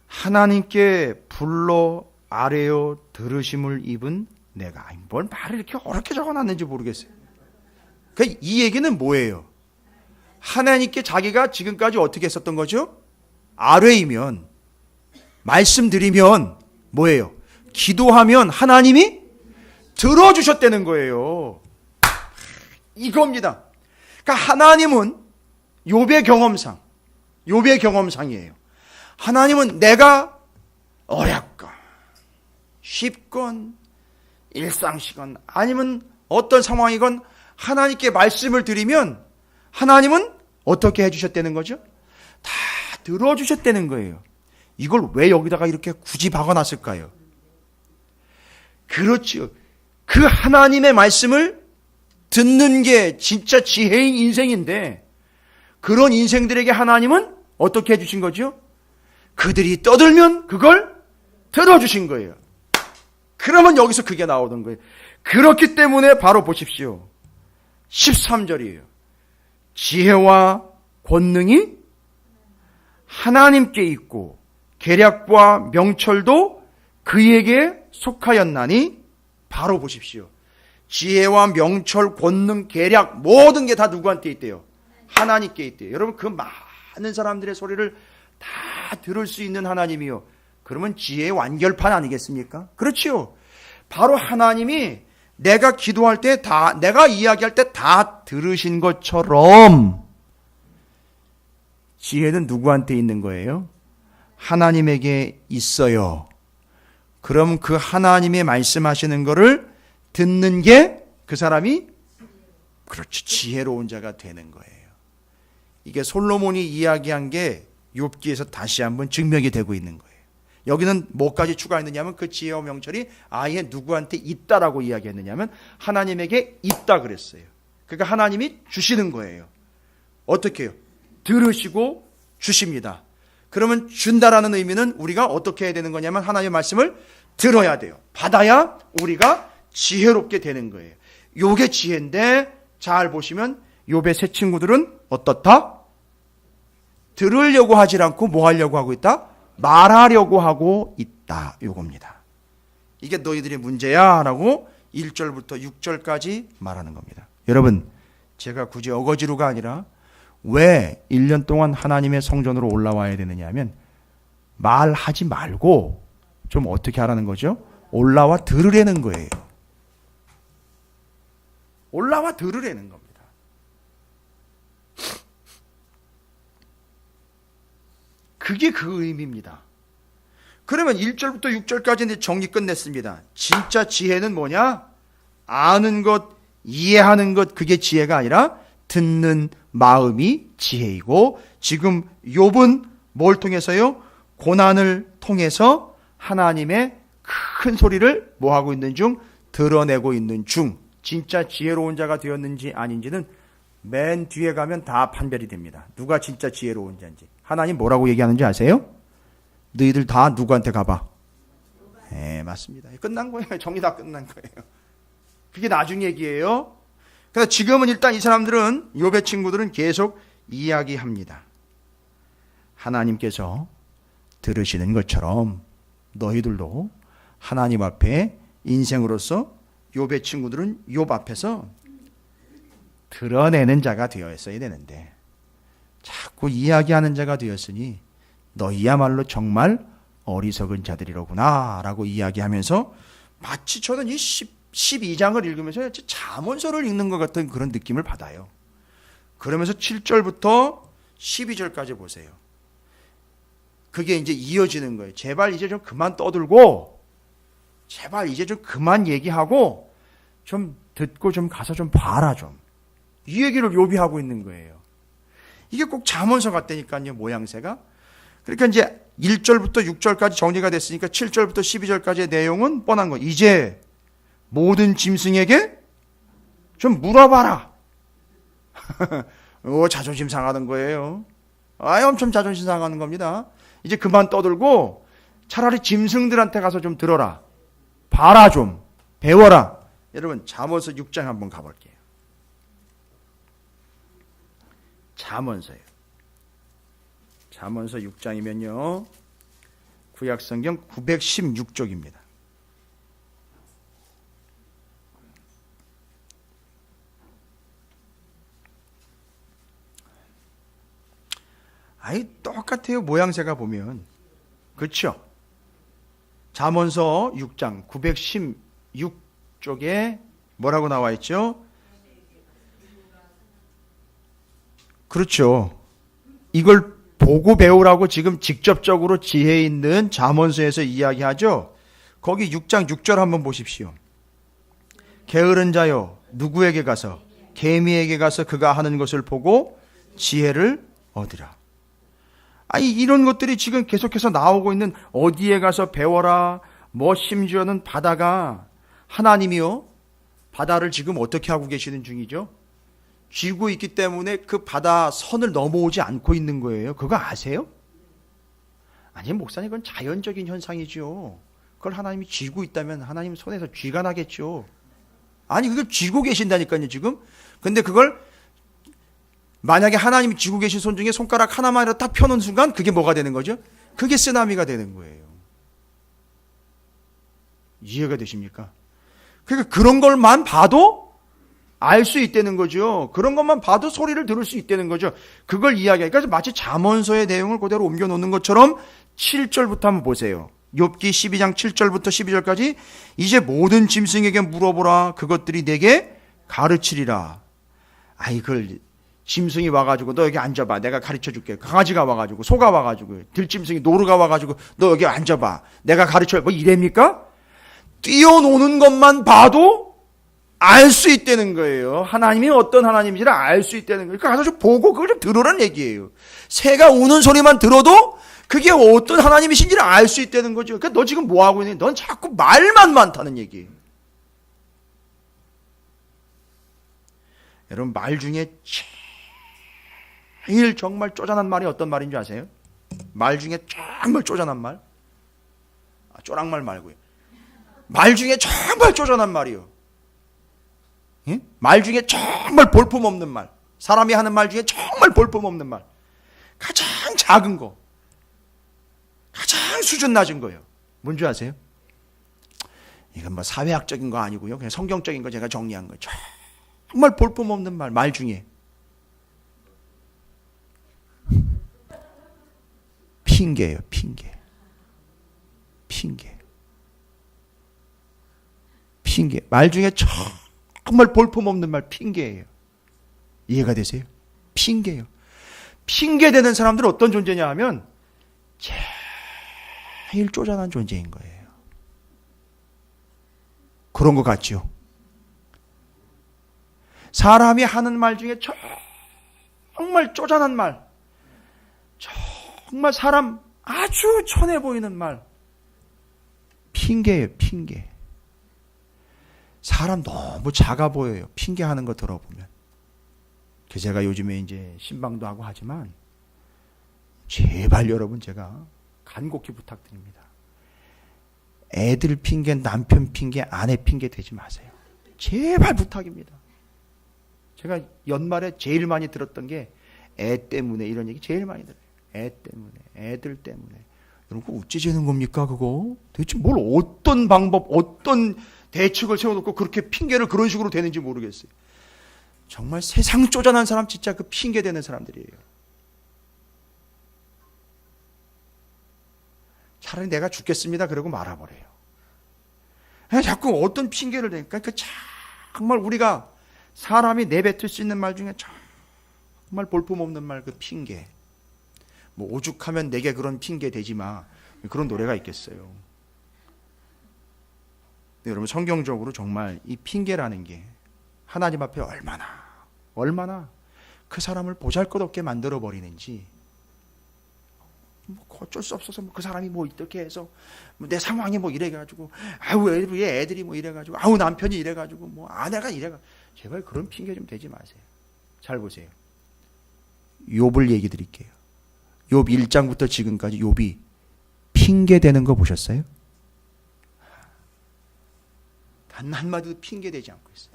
하나님께 불러 아뢰어 들으심을 입은 내가. 뭘 말을 이렇게 어렵게 적어놨는지 모르겠어요. 그러니까 이 얘기는 뭐예요? 하나님께 자기가 지금까지 어떻게 했었던 거죠? 아뢰이면, 말씀드리면 뭐예요? 기도하면 하나님이 들어주셨다는 거예요. 이겁니다. 그러니까 하나님은 욥의 경험상이에요. 하나님은 내가 어렵건 쉽건 일상시건 아니면 어떤 상황이건 하나님께 말씀을 드리면 하나님은 어떻게 해주셨다는 거죠? 다 들어주셨다는 거예요. 이걸 왜 여기다가 이렇게 굳이 박아놨을까요? 그렇죠. 그 하나님의 말씀을 듣는 게 진짜 지혜인 인생인데 그런 인생들에게 하나님은 어떻게 해주신 거죠? 그들이 떠들면 그걸 들어주신 거예요. 그러면 여기서 그게 나오는 거예요. 그렇기 때문에 바로 보십시오. 13절이에요. 지혜와 권능이 하나님께 있고 계략과 명철도 그에게 속하였나니 바로 보십시오. 지혜와 명철, 권능, 계략 모든 게 다 누구한테 있대요? 하나님께 있대요. 여러분 그 많은 사람들의 소리를 다 들을 수 있는 하나님이요. 그러면 지혜의 완결판 아니겠습니까? 그렇지요. 바로 하나님이 내가 기도할 때 다, 내가 이야기할 때 다 들으신 것처럼 지혜는 누구한테 있는 거예요? 하나님에게 있어요. 그럼 그 하나님의 말씀하시는 거를 듣는 게 그 사람이 그렇지 지혜로운 자가 되는 거예요. 이게 솔로몬이 이야기한 게 욥기에서 다시 한번 증명이 되고 있는 거예요. 여기는 뭐까지 추가했느냐면 그 지혜와 명철이 아예 누구한테 있다라고 이야기했느냐면 하나님에게 있다 그랬어요. 그러니까 하나님이 주시는 거예요. 어떻게 해요? 들으시고 주십니다. 그러면 준다라는 의미는 우리가 어떻게 해야 되는 거냐면 하나님의 말씀을 들어야 돼요. 받아야 우리가 지혜롭게 되는 거예요. 요게 지혜인데 잘 보시면 욥의 세 친구들은 어떻다? 들으려고 하지 않고 뭐 하려고 하고 있다? 말하려고 하고 있다. 요겁니다. 이게 너희들의 문제야 라고 1절부터 6절까지 말하는 겁니다. 여러분 제가 굳이 어거지로가 아니라 왜 1년 동안 하나님의 성전으로 올라와야 되느냐 하면 말하지 말고 좀 어떻게 하라는 거죠? 올라와 들으라는 거예요. 올라와 들으라는 겁니다. 그게 그 의미입니다. 그러면 1절부터 6절까지 정리 끝냈습니다. 진짜 지혜는 뭐냐? 아는 것, 이해하는 것, 그게 지혜가 아니라 듣는 마음이 지혜이고 지금 욥은 뭘 통해서요? 고난을 통해서 하나님의 큰 소리를 뭐하고 있는 중? 드러내고 있는 중. 진짜 지혜로운 자가 되었는지 아닌지는 맨 뒤에 가면 다 판별이 됩니다. 누가 진짜 지혜로운 자인지. 하나님 뭐라고 얘기하는지 아세요? 너희들 다 누구한테 가봐? 네, 맞습니다. 끝난 거예요. 정리 다 끝난 거예요. 그게 나중 얘기예요. 그래서 지금은 일단 이 사람들은 욥의 친구들은 계속 이야기합니다. 하나님께서 들으시는 것처럼 너희들도 하나님 앞에 인생으로서 욥의 친구들은 욥 앞에서 드러내는 자가 되었어야 되는데 자꾸 이야기하는 자가 되었으니 너희야말로 정말 어리석은 자들이로구나 라고 이야기하면서 마치 저는 이 12장을 읽으면서 잠언서를 읽는 것 같은 그런 느낌을 받아요. 그러면서 7절부터 12절까지 보세요. 그게 이제 이어지는 거예요. 제발 이제 좀 그만 떠들고 제발 이제 좀 그만 얘기하고 좀 듣고 좀 가서 좀 봐라 좀. 이 얘기를 욥이 하고 있는 거예요. 이게 꼭 잠언서 같다니까요. 모양새가. 그러니까 이제 1절부터 6절까지 정리가 됐으니까 7절부터 12절까지의 내용은 뻔한 거예요. 이제 모든 짐승에게 좀 물어봐라. 자존심 상하는 거예요. 엄청 자존심 상하는 겁니다. 이제 그만 떠들고 차라리 짐승들한테 가서 좀 들어라. 봐라 좀. 배워라. 여러분 잠언서 6장 한번 가볼게요. 잠언서요. 잠언서 6장이면요. 구약성경 916쪽입니다. 아이 똑같아요. 모양새가 보면. 그렇죠? 잠언서 6장 916쪽에 뭐라고 나와 있죠? 그렇죠. 이걸 보고 배우라고 지금 직접적으로 지혜 있는 잠언서에서 이야기하죠. 거기 6장 6절 한번 보십시오. 게으른 자여 누구에게 가서 개미에게 가서 그가 하는 것을 보고 지혜를 얻으라. 아니 이런 것들이 지금 계속해서 나오고 있는 어디에 가서 배워라. 뭐 심지어는 바다가 하나님이요. 바다를 지금 어떻게 하고 계시는 중이죠? 쥐고 있기 때문에 그 바다 선을 넘어오지 않고 있는 거예요. 그거 아세요? 아니 목사님 그건 자연적인 현상이죠. 그걸 하나님이 쥐고 있다면 하나님 손에서 쥐가 나겠죠. 아니 그걸 쥐고 계신다니까요 지금. 근데 그걸 만약에 하나님이 쥐고 계신 손 중에 손가락 하나만이라도 딱 펴놓은 순간 그게 뭐가 되는 거죠? 그게 쓰나미가 되는 거예요. 이해가 되십니까? 그러니까 그런 걸만 봐도 알 수 있다는 거죠. 그런 것만 봐도 소리를 들을 수 있다는 거죠. 그걸 이야기하니까 마치 잠언서의 내용을 그대로 옮겨놓는 것처럼 7절부터 한번 보세요. 욥기 12장 7절부터 12절까지 이제 모든 짐승에게 물어보라. 그것들이 내게 가르치리라. 아이, 그걸 짐승이 와가지고 너 여기 앉아봐. 내가 가르쳐줄게. 강아지가 와가지고, 소가 와가지고, 들짐승이 노루가 와가지고 너 여기 앉아봐. 내가 가르쳐. 뭐 이랍니까? 뛰어노는 것만 봐도 알 수 있다는 거예요. 하나님이 어떤 하나님인지를 알 수 있다는 거예요. 그러니까 가서 좀 보고 그걸 좀 들으라는 얘기예요. 새가 우는 소리만 들어도 그게 어떤 하나님이신지를 알 수 있다는 거죠. 그러니까 너 지금 뭐 하고 있니? 넌 자꾸 말만 많다는 얘기예요. 여러분, 말 중에 제일 정말 쪼잔한 말이 어떤 말인 줄 아세요? 말 중에 정말 쪼잔한 말? 쪼랑말 말고요. 말 중에 정말 쪼잔한 말이요. 예? 말 중에 정말 볼품없는 말. 사람이 하는 말 중에 정말 볼품없는 말. 가장 작은 거. 가장 수준 낮은 거예요. 뭔지 아세요? 이건 뭐 사회학적인 거 아니고요. 그냥 성경적인 거 제가 정리한 거예요. 정말 볼품없는 말. 말 중에. 핑계예요. 핑계. 핑계. 핑계. 말 중에 정말 볼품없는 말 핑계예요. 이해가 되세요? 핑계예요. 핑계대는 사람들은 어떤 존재냐 하면 제일 쪼잔한 존재인 거예요. 그런 것 같죠? 사람이 하는 말 중에 정말 쪼잔한 말, 정말 사람 아주 천해 보이는 말, 핑계예요. 핑계. 사람 너무 작아 보여요. 핑계하는 거 들어보면. 제가 요즘에 이제 신방도 하고 하지만 제발 여러분 제가 간곡히 부탁드립니다. 애들 핑계, 남편 핑계, 아내 핑계 대지 마세요. 제발 부탁입니다. 제가 연말에 제일 많이 들었던 게 애 때문에 이런 얘기 제일 많이 들어요. 애 때문에, 애들 때문에. 여러분 그거 어찌되는 겁니까 그거? 도대체 뭘 어떤 방법, 어떤 대책을 세워놓고 그렇게 핑계를 그런 식으로 대는지 모르겠어요. 정말 세상 쪼잔한 사람 진짜 그 핑계 대는 사람들이에요. 차라리 내가 죽겠습니다 그러고 말아버려요. 자꾸 어떤 핑계를 대니까 정말 우리가 사람이 내뱉을 수 있는 말 중에 정말 볼품없는 말 그 핑계. 뭐 오죽하면 내게 그런 핑계 대지 마. 그런 노래가 있겠어요. 여러분 성경적으로 정말 이 핑계라는 게 하나님 앞에 얼마나 그 사람을 보잘것없게 만들어 버리는지. 뭐 어쩔 수 없어서 그 사람이 뭐 이렇게 해서 내 상황이 뭐 이래가지고 아우 애들이 뭐 이래가지고 아우 남편이 이래가지고 뭐 아내가 이래가. 제발 그런 핑계 좀 대지 마세요. 잘 보세요. 욥을 얘기 드릴게요. 욥 1장부터 지금까지 욥이 핑계 대는 거 보셨어요? 단 한마디도 핑계 대지 않고 있어요.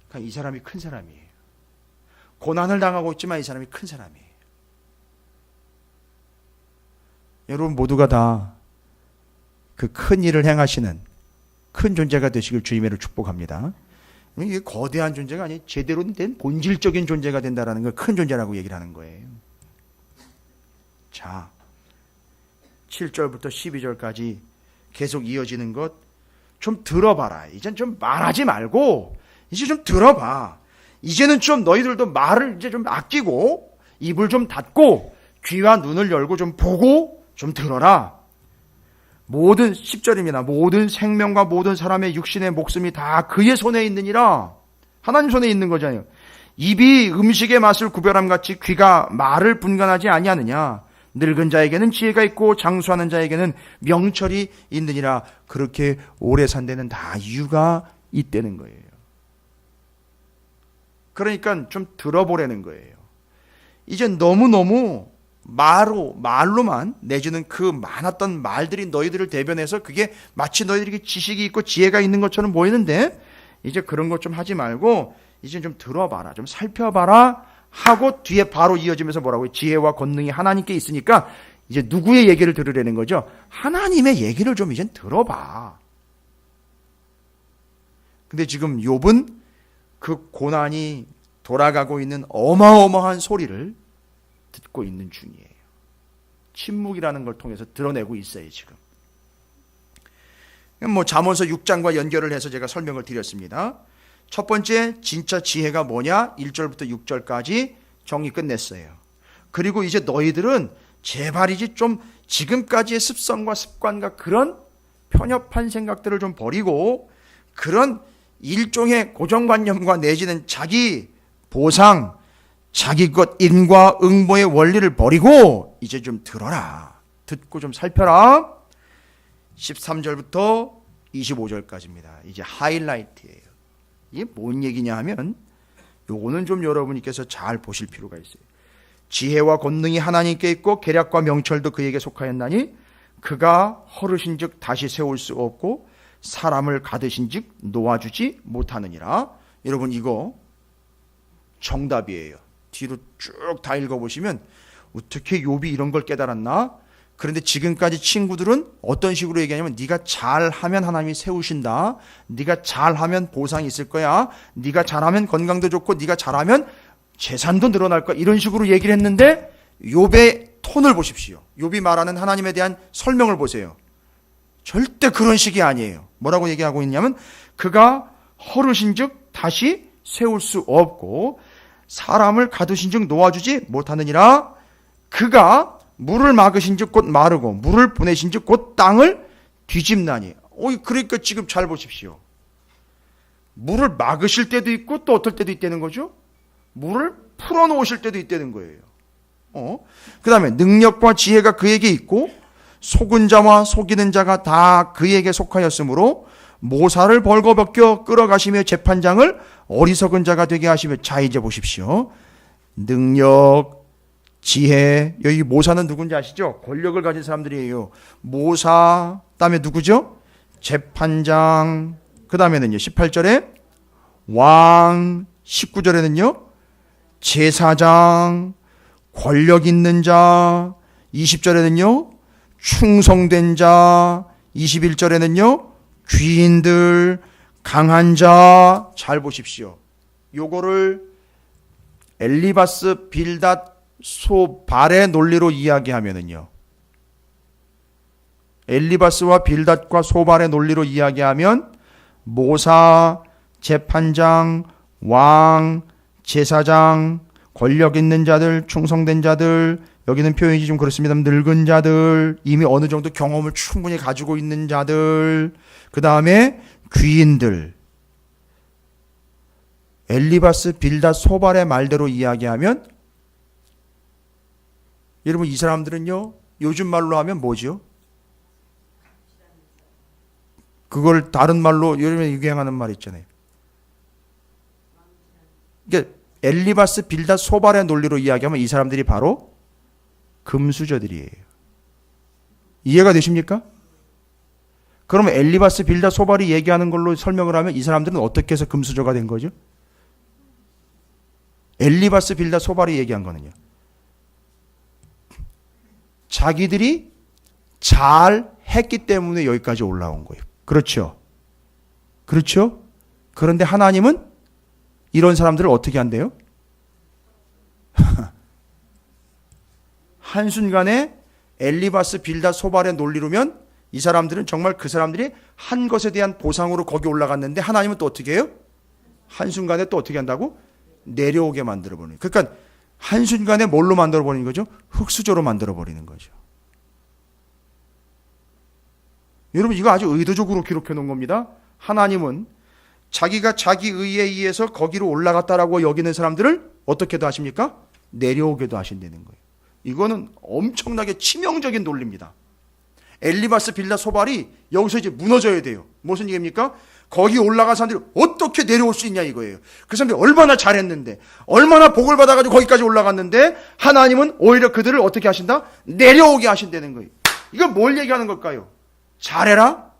그러니까 이 사람이 큰 사람이에요. 고난을 당하고 있지만 이 사람이 큰 사람이에요. 여러분 모두가 다 그 큰 일을 행하시는 큰 존재가 되시길 주님으로 축복합니다. 이게 거대한 존재가 아니에요. 제대로 된 본질적인 존재가 된다는 걸 큰 존재라고 얘기를 하는 거예요. 자, 7절부터 12절까지 계속 이어지는 것 좀 들어봐라. 이젠 좀 말하지 말고 이제 좀 들어봐. 이제는 좀 너희들도 말을 이제 좀 아끼고 입을 좀 닫고 귀와 눈을 열고 좀 보고 좀 들어라. 모든 10절입니다. 모든 생명과 모든 사람의 육신의 목숨이 다 그의 손에 있느니라. 하나님 손에 있는 거잖아요. 입이 음식의 맛을 구별함 같이 귀가 말을 분간하지 아니하느냐. 늙은 자에게는 지혜가 있고 장수하는 자에게는 명철이 있느니라. 그렇게 오래 산 데는 다 이유가 있다는 거예요. 그러니까 좀 들어보라는 거예요. 이제 너무너무 말로만 내주는 그 많았던 말들이 너희들을 대변해서 그게 마치 너희들에게 지식이 있고 지혜가 있는 것처럼 보이는데 이제 그런 것 좀 하지 말고 이제 좀 들어봐라. 좀 살펴봐라. 하고 뒤에 바로 이어지면서 뭐라고요? 지혜와 권능이 하나님께 있으니까 이제 누구의 얘기를 들으라는 거죠? 하나님의 얘기를 좀 이제 들어봐. 근데 지금 욥은 그 고난이 돌아가고 있는 어마어마한 소리를 듣고 있는 중이에요. 침묵이라는 걸 통해서 드러내고 있어요, 지금. 뭐 잠언서 6장과 연결을 해서 제가 설명을 드렸습니다. 첫 번째, 진짜 지혜가 뭐냐? 1절부터 6절까지 정리 끝냈어요. 그리고 이제 너희들은 제발이지 좀 지금까지의 습성과 습관과 그런 편협한 생각들을 좀 버리고 그런 일종의 고정관념과 내지는 자기 보상, 자기 것 인과응보의 원리를 버리고 이제 좀 들어라. 듣고 좀 살펴라. 13절부터 25절까지입니다. 이제 하이라이트예요. 이게 뭔 얘기냐 하면 요거는 좀 여러분께서 잘 보실 필요가 있어요. 지혜와 권능이 하나님께 있고 계략과 명철도 그에게 속하였나니 그가 허르신즉 다시 세울 수 없고 사람을 가두신즉 놓아주지 못하느니라. 여러분 이거 정답이에요. 뒤로 쭉 다 읽어보시면 어떻게 욥이 이런 걸 깨달았나? 그런데 지금까지 친구들은 어떤 식으로 얘기하냐면 네가 잘하면 하나님이 세우신다. 네가 잘하면 보상이 있을 거야. 네가 잘하면 건강도 좋고 네가 잘하면 재산도 늘어날 거야. 이런 식으로 얘기를 했는데 욥의 톤을 보십시오. 욥이 말하는 하나님에 대한 설명을 보세요. 절대 그런 식이 아니에요. 뭐라고 얘기하고 있냐면 그가 허르신즉 다시 세울 수 없고 사람을 가두신즉 놓아주지 못하느니라. 그가 물을 막으신즉 곧 마르고 물을 보내신즉 곧 땅을 뒤집나니. 그러니까 지금 잘 보십시오. 물을 막으실 때도 있고 또 어떨 때도 있다는 거죠. 물을 풀어놓으실 때도 있다는 거예요. 그 다음에 능력과 지혜가 그에게 있고 속은 자와 속이는 자가 다 그에게 속하였으므로 모사를 벌거벗겨 끌어가시며 재판장을 어리석은 자가 되게 하시며. 자 이제 보십시오. 능력, 지혜, 여기 모사는 누군지 아시죠? 권력을 가진 사람들이에요. 모사, 그다음에 누구죠? 재판장, 그 다음에는요 18절에 왕, 19절에는요 제사장, 권력 있는 자, 20절에는요 충성된 자, 21절에는요 귀인들, 강한 자. 잘 보십시오. 요거를 엘리바스 빌닷 소발의 논리로 이야기하면은요, 엘리바스와 빌닷과 소발의 논리로 이야기하면 모사, 재판장, 왕, 제사장, 권력 있는 자들, 충성된 자들, 여기는 표현이 좀 그렇습니다. 늙은 자들, 이미 어느 정도 경험을 충분히 가지고 있는 자들, 그 다음에 귀인들. 엘리바스 빌닷 소발의 말대로 이야기하면 여러분 이 사람들은요 요즘 말로 하면 뭐죠? 그걸 다른 말로 요즘에 유행하는 말 있잖아요. 그러니까 엘리바스 빌닷 소발의 논리로 이야기하면 이 사람들이 바로 금수저들이에요. 이해가 되십니까? 그러면 엘리바스 빌닷 소발이 얘기하는 걸로 설명을 하면 이 사람들은 어떻게 해서 금수저가 된 거죠? 엘리바스 빌닷 소발이 얘기한 거는요, 자기들이 잘 했기 때문에 여기까지 올라온 거예요. 그렇죠? 그렇죠? 그런데 하나님은 이런 사람들을 어떻게 한대요? 한순간에 엘리바스 빌닷 소발의 논리로면 이 사람들은 정말 그 사람들이 한 것에 대한 보상으로 거기 올라갔는데 하나님은 또 어떻게 해요? 한순간에 또 어떻게 한다고? 내려오게 만들어버리는. 그러니까 한순간에 뭘로 만들어버리는 거죠? 흙수저로 만들어버리는 거죠. 여러분 이거 아주 의도적으로 기록해 놓은 겁니다. 하나님은 자기가 자기 의에 의해서 거기로 올라갔다라고 여기는 사람들을 어떻게도 하십니까? 내려오게도 하신다는 거예요. 이거는 엄청나게 치명적인 논리입니다. 엘리바스 빌닷 소발이 여기서 이제 무너져야 돼요. 무슨 얘기입니까? 거기 올라간 사람들이 어떻게 내려올 수 있냐 이거예요. 그 사람들이 얼마나 잘했는데, 얼마나 복을 받아가지고 거기까지 올라갔는데 하나님은 오히려 그들을 어떻게 하신다? 내려오게 하신다는 거예요. 이건 뭘 얘기하는 걸까요? 잘해라.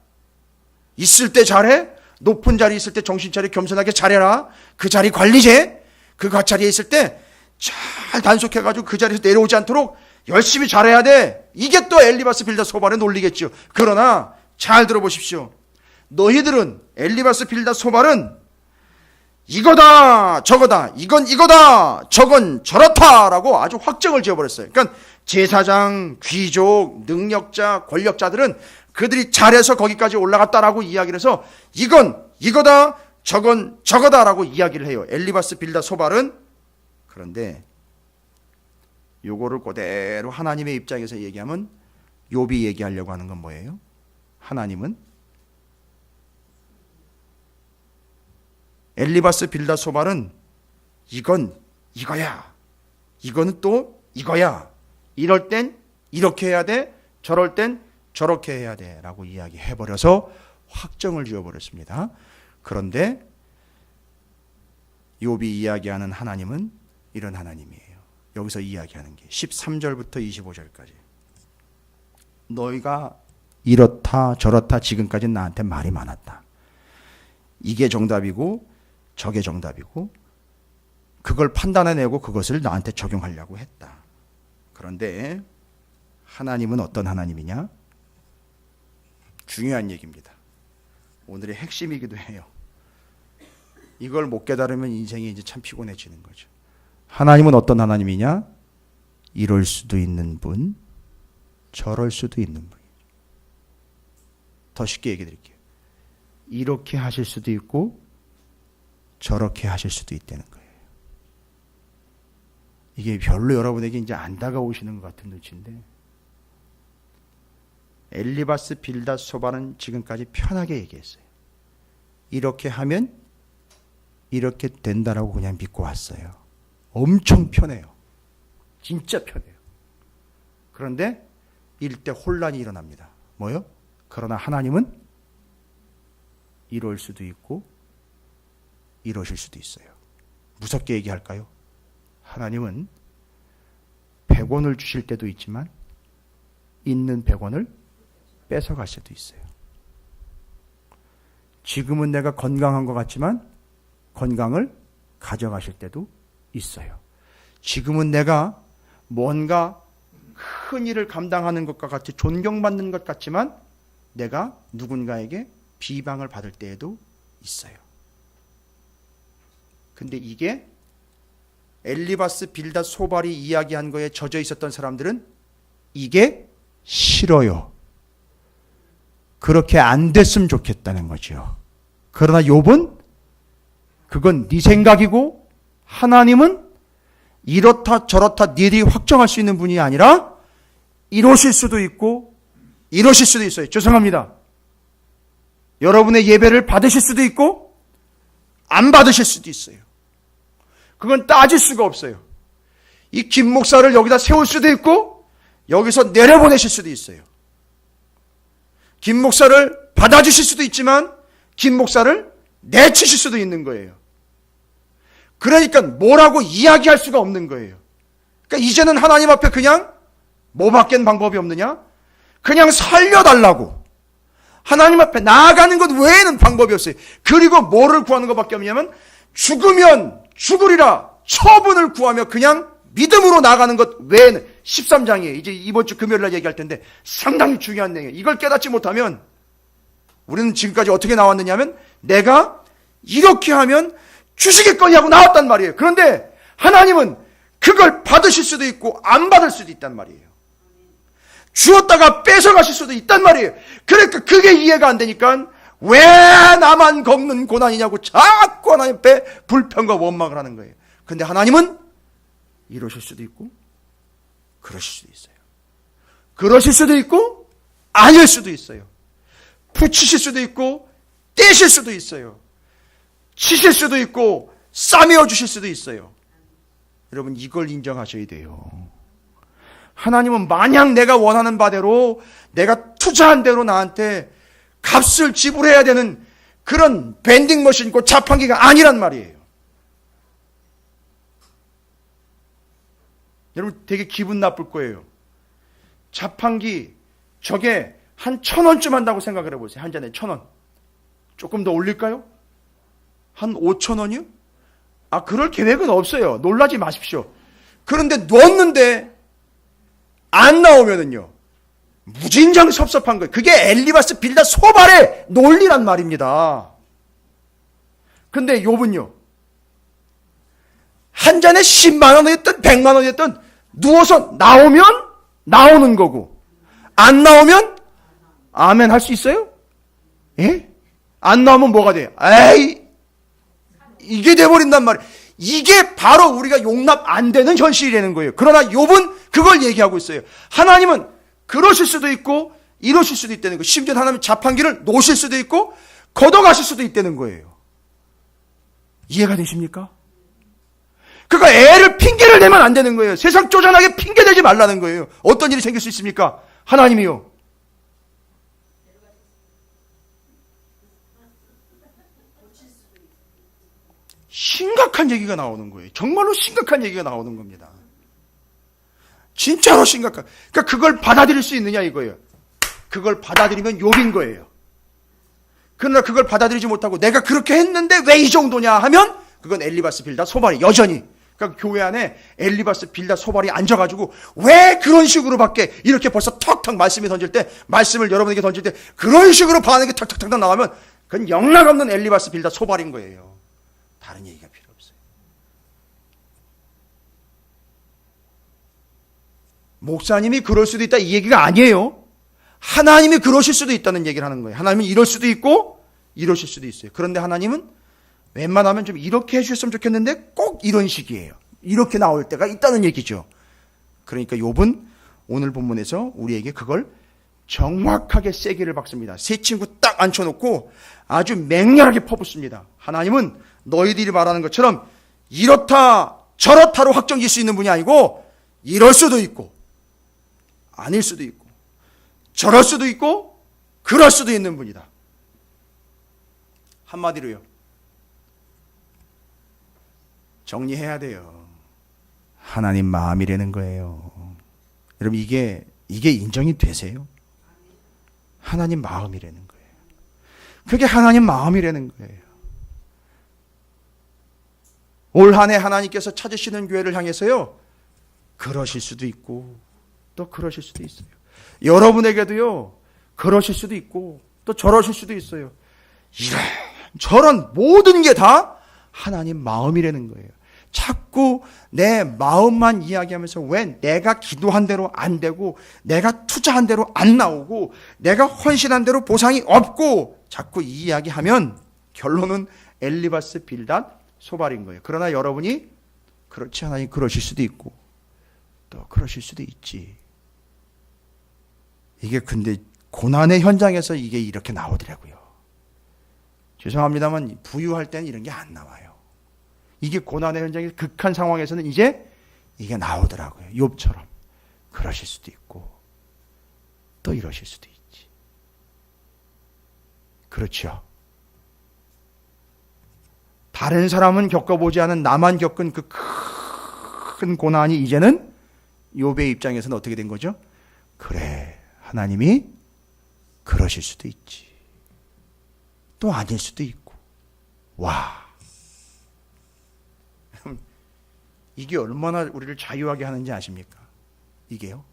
있을 때 잘해. 높은 자리에 있을 때 정신 차려 겸손하게 잘해라. 그 자리 관리제. 그 자리에 있을 때 잘 단속해가지고 그 자리에서 내려오지 않도록 열심히 잘해야 돼. 이게 또 엘리바스 빌닷 소발의 논리겠죠. 그러나 잘 들어보십시오. 너희들은 엘리바스 빌닷 소발은 이거다 저거다 이건 이거다 저건 저렇다라고 아주 확정을 지어버렸어요. 그러니까 제사장, 귀족, 능력자, 권력자들은 그들이 잘해서 거기까지 올라갔다라고 이야기를 해서 이건 이거다 저건 저거다라고 이야기를 해요. 엘리바스 빌닷 소발은. 그런데 요거를 그대로 하나님의 입장에서 얘기하면 욥이 얘기하려고 하는 건 뭐예요? 하나님은 엘리바스 빌닷 소발은 이건 이거야 이거는 또 이거야 이럴 땐 이렇게 해야 돼 저럴 땐 저렇게 해야 돼 라고 이야기해버려서 확정을 지어버렸습니다. 그런데 욥이 이야기하는 하나님은 이런 하나님이에요. 여기서 이야기하는 게 13절부터 25절까지 너희가 이렇다 저렇다 지금까지 나한테 말이 많았다. 이게 정답이고 저게 정답이고 그걸 판단해내고 그것을 나한테 적용하려고 했다. 그런데 하나님은 어떤 하나님이냐? 중요한 얘기입니다. 오늘의 핵심이기도 해요. 이걸 못 깨달으면 인생이 이제 참 피곤해지는 거죠. 하나님은 어떤 하나님이냐? 이럴 수도 있는 분, 저럴 수도 있는 분. 더 쉽게 얘기해 드릴게요. 이렇게 하실 수도 있고 저렇게 하실 수도 있다는 거예요. 이게 별로 여러분에게 이제 안 다가오시는 것 같은 눈치인데 엘리바스 빌닷 소발은 지금까지 편하게 얘기했어요. 이렇게 하면 이렇게 된다라고 그냥 믿고 왔어요. 엄청 편해요. 진짜 편해요. 그런데 일대 혼란이 일어납니다. 뭐요? 그러나 하나님은 이럴 수도 있고 이러실 수도 있어요. 무섭게 얘기할까요? 하나님은 100원을 주실 때도 있지만 있는 100원을 뺏어갈 수도 있어요. 지금은 내가 건강한 것 같지만 건강을 가져가실 때도 있어요. 지금은 내가 뭔가 큰 일을 감당하는 것과 같이 존경받는 것 같지만 내가 누군가에게 비방을 받을 때에도 있어요. 근데 이게 엘리바스 빌닷 소발이 이야기한 거에 젖어 있었던 사람들은 이게 싫어요. 그렇게 안 됐으면 좋겠다는 거죠. 그러나 욥은 그건 네 생각이고 하나님은 이렇다 저렇다 니들이 확정할 수 있는 분이 아니라 이러실 수도 있고 이러실 수도 있어요. 죄송합니다. 여러분의 예배를 받으실 수도 있고 안 받으실 수도 있어요. 그건 따질 수가 없어요. 이 김 목사를 여기다 세울 수도 있고 여기서 내려보내실 수도 있어요. 김 목사를 받아주실 수도 있지만 김 목사를 내치실 수도 있는 거예요. 그러니까 뭐라고 이야기할 수가 없는 거예요. 그러니까 이제는 하나님 앞에 그냥 뭐밖엔 방법이 없느냐? 그냥 살려달라고. 하나님 앞에 나아가는 것 외에는 방법이 없어요. 그리고 뭐를 구하는 것밖에 없냐면 죽으면 죽으리라 처분을 구하며 그냥 믿음으로 나아가는 것 외에는 13장이에요. 이제 이번 주 금요일 날 얘기할 텐데 상당히 중요한 내용이에요. 이걸 깨닫지 못하면 우리는 지금까지 어떻게 나왔느냐 하면 내가 이렇게 하면 주시겠거니 하고 나왔단 말이에요. 그런데 하나님은 그걸 받으실 수도 있고 안 받을 수도 있단 말이에요. 주었다가 뺏어가실 수도 있단 말이에요. 그러니까 그게 이해가 안 되니까 왜 나만 겪는 고난이냐고 자꾸 하나님 앞에 불평과 원망을 하는 거예요. 근데 하나님은 이러실 수도 있고 그러실 수도 있어요. 그러실 수도 있고 아닐 수도 있어요. 붙이실 수도 있고 떼실 수도 있어요. 치실 수도 있고 싸매어 주실 수도 있어요. 여러분 이걸 인정하셔야 돼요. 하나님은 마냥 내가 원하는 바대로 내가 투자한 대로 나한테 값을 지불해야 되는 그런 밴딩 머신이고 자판기가 아니란 말이에요. 여러분 되게 기분 나쁠 거예요. 자판기 저게 한 1,000원쯤 한다고 생각을 해보세요. 한 잔에 1,000원. 조금 더 올릴까요? 한 5,000원이요? 아, 그럴 계획은 없어요. 놀라지 마십시오. 그런데 넣었는데 안 나오면은요. 무진장 섭섭한 거예요. 그게 엘리바스 빌닷 소발의 논리란 말입니다. 근데 욥은요, 한 잔에 10만 원이었든 100만 원이었든 누워서 나오면 나오는 거고, 안 나오면 아멘 할 수 있어요? 예? 안 나오면 뭐가 돼요? 에이, 이게 돼버린단 말이에요. 이게 바로 우리가 용납 안 되는 현실이라는 거예요. 그러나 욥은 그걸 얘기하고 있어요. 하나님은 그러실 수도 있고 이러실 수도 있다는 거예요. 심지어 하나님은 자판기를 놓으실 수도 있고 걷어가실 수도 있다는 거예요. 이해가 되십니까? 그러니까 애를 핑계를 대면 안 되는 거예요. 세상 쪼잔하게 핑계대지 말라는 거예요. 어떤 일이 생길 수 있습니까? 하나님이요, 심각한 얘기가 나오는 거예요. 정말로 심각한 얘기가 나오는 겁니다. 진짜로 심각한. 그러니까 그걸 받아들일 수 있느냐 이거예요. 그걸 받아들이면 욥인 거예요. 그러나 그걸 받아들이지 못하고 내가 그렇게 했는데 왜 이 정도냐 하면 그건 엘리바스 빌닷 소발이 여전히, 그러니까 교회 안에 엘리바스 빌닷 소발이 앉아가지고 왜 그런 식으로밖에 이렇게 벌써 턱턱 말씀을 던질 때, 말씀을 여러분에게 던질 때 그런 식으로 반응이 턱턱턱 나오면 그건 영락없는 엘리바스 빌닷 소발인 거예요. 다른 얘기가 필요 없어요. 목사님이 그럴 수도 있다 이 얘기가 아니에요. 하나님이 그러실 수도 있다는 얘기를 하는 거예요. 하나님은 이럴 수도 있고 이러실 수도 있어요. 그런데 하나님은 웬만하면 좀 이렇게 해주셨으면 좋겠는데 꼭 이런 식이에요. 이렇게 나올 때가 있다는 얘기죠. 그러니까 욥은 오늘 본문에서 우리에게 그걸 정확하게 세게를 박습니다. 세 친구 딱 앉혀놓고 아주 맹렬하게 퍼붓습니다. 하나님은 너희들이 말하는 것처럼 이렇다 저렇다로 확정질 수 있는 분이 아니고 이럴 수도 있고 아닐 수도 있고 저럴 수도 있고 그럴 수도 있는 분이다. 한마디로요, 정리해야 돼요. 하나님 마음이라는 거예요. 여러분 이게 인정이 되세요? 하나님 마음이라는 거예요. 그게 하나님 마음이라는 거예요. 올 한 해 하나님께서 찾으시는 교회를 향해서요, 그러실 수도 있고 또 그러실 수도 있어요. 여러분에게도요, 그러실 수도 있고 또 저러실 수도 있어요. 이런 저런 모든 게 다 하나님 마음이라는 거예요. 자꾸 내 마음만 이야기하면서 왜 내가 기도한 대로 안 되고 내가 투자한 대로 안 나오고 내가 헌신한 대로 보상이 없고 자꾸 이 이야기하면 결론은 엘리바스 빌닷 소발인 거예요. 그러나 여러분이 그렇지 하나님 그러실 수도 있고 또 그러실 수도 있지. 이게 근데 고난의 현장에서 이게 이렇게 나오더라고요. 죄송합니다만 부유할 때는 이런 게 안 나와요. 이게 고난의 현장에서 극한 상황에서는 이제 이게 나오더라고요. 욥처럼 그러실 수도 있고 또 이러실 수도 있지. 그렇죠. 다른 사람은 겪어보지 않은 나만 겪은 그 큰 고난이 이제는 욥의 입장에서는 어떻게 된 거죠? 그래, 하나님이 그러실 수도 있지. 또 아닐 수도 있고. 와, 이게 얼마나 우리를 자유하게 하는지 아십니까? 이게요.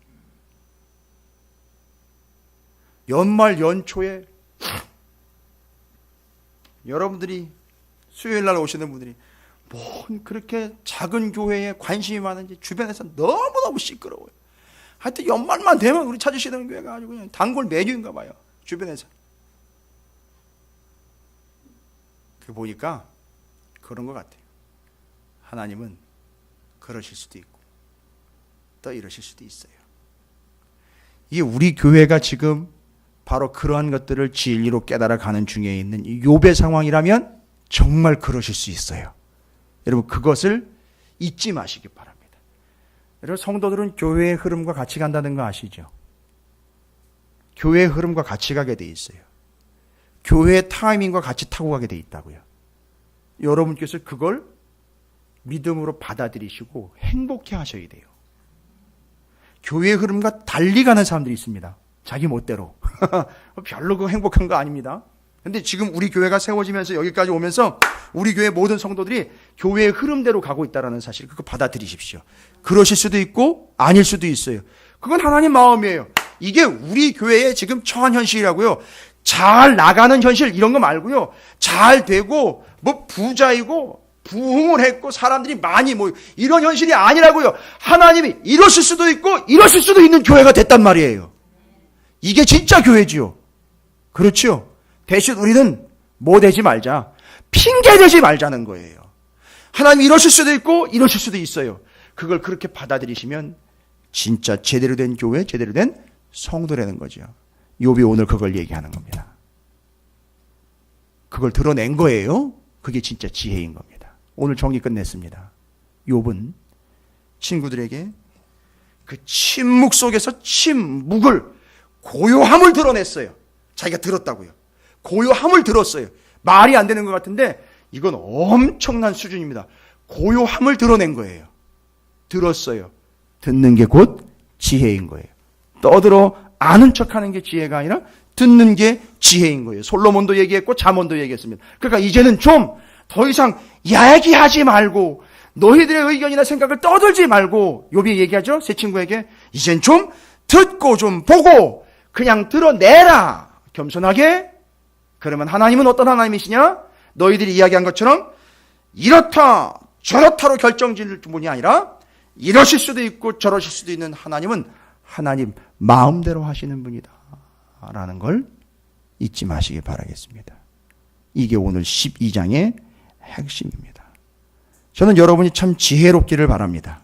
연말 연초에 여러분들이 수요일 날 오시는 분들이 뭔 그렇게 작은 교회에 관심이 많은지 주변에서 너무너무 시끄러워요. 하여튼 연말만 되면 우리 찾으시는 교회가 아주 그냥 단골 메뉴인가 봐요. 주변에서. 그 보니까 그런 것 같아요. 하나님은 그러실 수도 있고 또 이러실 수도 있어요. 이게 우리 교회가 지금 바로 그러한 것들을 진리로 깨달아가는 중에 있는 욥의 상황이라면 정말 그러실 수 있어요. 여러분 그것을 잊지 마시기 바랍니다. 여러분 성도들은 교회의 흐름과 같이 간다는 거 아시죠? 교회의 흐름과 같이 가게 돼 있어요. 교회의 타이밍과 같이 타고 가게 돼 있다고요. 여러분께서 그걸 믿음으로 받아들이시고 행복해 하셔야 돼요. 교회의 흐름과 달리 가는 사람들이 있습니다. 자기 멋대로. 별로 그 행복한 거 아닙니다. 근데 지금 우리 교회가 세워지면서 여기까지 오면서 우리 교회 모든 성도들이 교회의 흐름대로 가고 있다는 사실, 그거 받아들이십시오. 그러실 수도 있고 아닐 수도 있어요. 그건 하나님 마음이에요. 이게 우리 교회의 지금 처한 현실이라고요. 잘 나가는 현실 이런 거 말고요. 잘 되고 뭐 부자이고 부흥을 했고 사람들이 많이 모여 이런 현실이 아니라고요. 하나님이 이러실 수도 있고 이러실 수도 있는 교회가 됐단 말이에요. 이게 진짜 교회지요. 그렇죠. 대신 우리는 뭐 되지 말자. 핑계 대지 말자는 거예요. 하나님이 이러실 수도 있고 이러실 수도 있어요. 그걸 그렇게 받아들이시면 진짜 제대로 된 교회, 제대로 된 성도라는 거죠. 욥이 오늘 그걸 얘기하는 겁니다. 그걸 드러낸 거예요. 그게 진짜 지혜인 겁니다. 오늘 정리 끝냈습니다. 욥은 친구들에게 그 침묵 속에서 침묵을 고요함을 드러냈어요. 자기가 들었다고요. 고요함을 들었어요. 말이 안 되는 것 같은데 이건 엄청난 수준입니다. 고요함을 드러낸 거예요. 들었어요. 듣는 게 곧 지혜인 거예요. 떠들어 아는 척하는 게 지혜가 아니라 듣는 게 지혜인 거예요. 솔로몬도 얘기했고 잠언도 얘기했습니다. 그러니까 이제는 좀 더 이상 이야기하지 말고 너희들의 의견이나 생각을 떠들지 말고 욥이 얘기하죠. 새 친구에게 이젠 좀 듣고 좀 보고 그냥 드러내라. 겸손하게. 그러면 하나님은 어떤 하나님이시냐? 너희들이 이야기한 것처럼 이렇다 저렇다로 결정짓는 분이 아니라 이러실 수도 있고 저러실 수도 있는 하나님은 하나님 마음대로 하시는 분이다 라는 걸 잊지 마시기 바라겠습니다. 이게 오늘 12장의 핵심입니다. 저는 여러분이 참 지혜롭기를 바랍니다.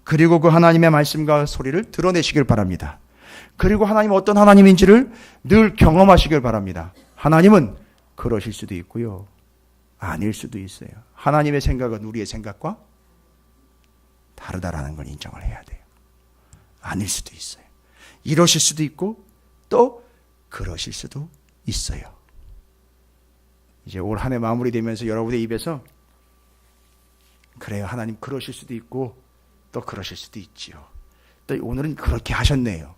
그리고 그 하나님의 말씀과 소리를 드러내시길 바랍니다. 그리고 하나님은 어떤 하나님인지를 늘 경험하시길 바랍니다. 하나님은 그러실 수도 있고요. 아닐 수도 있어요. 하나님의 생각은 우리의 생각과 다르다라는 걸 인정을 해야 돼요. 아닐 수도 있어요. 이러실 수도 있고 또 그러실 수도 있어요. 이제 올 한 해 마무리되면서 여러분의 입에서 그래요. 하나님 그러실 수도 있고 또 그러실 수도 있지요. 또 오늘은 그렇게 하셨네요.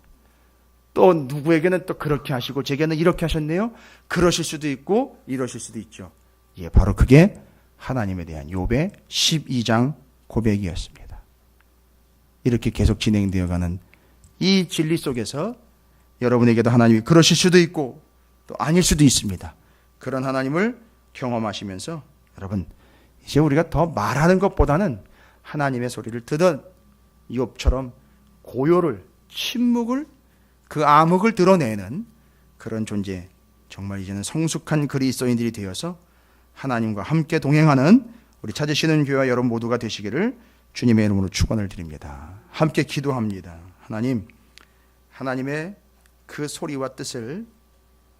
또 누구에게는 또 그렇게 하시고 제게는 이렇게 하셨네요. 그러실 수도 있고 이러실 수도 있죠. 예, 바로 그게 하나님에 대한 욥의 12장 고백이었습니다. 이렇게 계속 진행되어가는 이 진리 속에서 여러분에게도 하나님이 그러실 수도 있고 또 아닐 수도 있습니다. 그런 하나님을 경험하시면서 여러분 이제 우리가 더 말하는 것보다는 하나님의 소리를 듣던 욥처럼 고요를 침묵을 그 암흑을 드러내는 그런 존재, 정말 이제는 성숙한 그리스도인들이 되어서 하나님과 함께 동행하는 우리 찾으시는 교회와 여러분 모두가 되시기를 주님의 이름으로 축원을 드립니다. 함께 기도합니다. 하나님, 하나님의 그 소리와 뜻을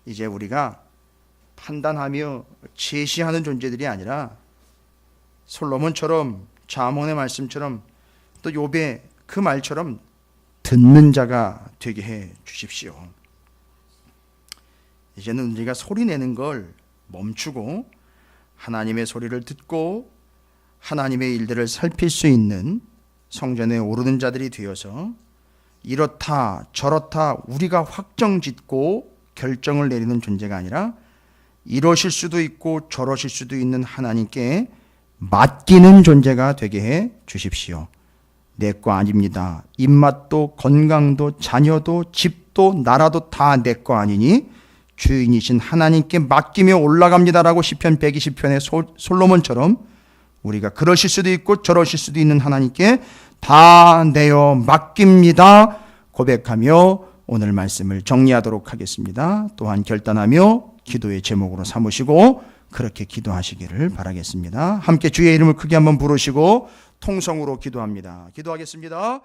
이제 우리가 판단하며 제시하는 존재들이 아니라 솔로몬처럼 잠언의 말씀처럼 또 욥의 그 말처럼 듣는 자가 되게 해 주십시오. 이제는 우리가 소리 내는 걸 멈추고 하나님의 소리를 듣고 하나님의 일들을 살필 수 있는 성전에 오르는 자들이 되어서 이렇다 저렇다 우리가 확정짓고 결정을 내리는 존재가 아니라 이러실 수도 있고 저러실 수도 있는 하나님께 맡기는 존재가 되게 해 주십시오. 내 거 아닙니다. 입맛도 건강도 자녀도 집도 나라도 다 내 거 아니니 주인이신 하나님께 맡기며 올라갑니다라고 시편 120편의 솔로몬처럼 우리가 그러실 수도 있고 저러실 수도 있는 하나님께 다 내어 맡깁니다 고백하며 오늘 말씀을 정리하도록 하겠습니다. 또한 결단하며 기도의 제목으로 삼으시고 그렇게 기도하시기를 바라겠습니다. 함께 주의 이름을 크게 한번 부르시고 통성으로 기도합니다. 기도하겠습니다.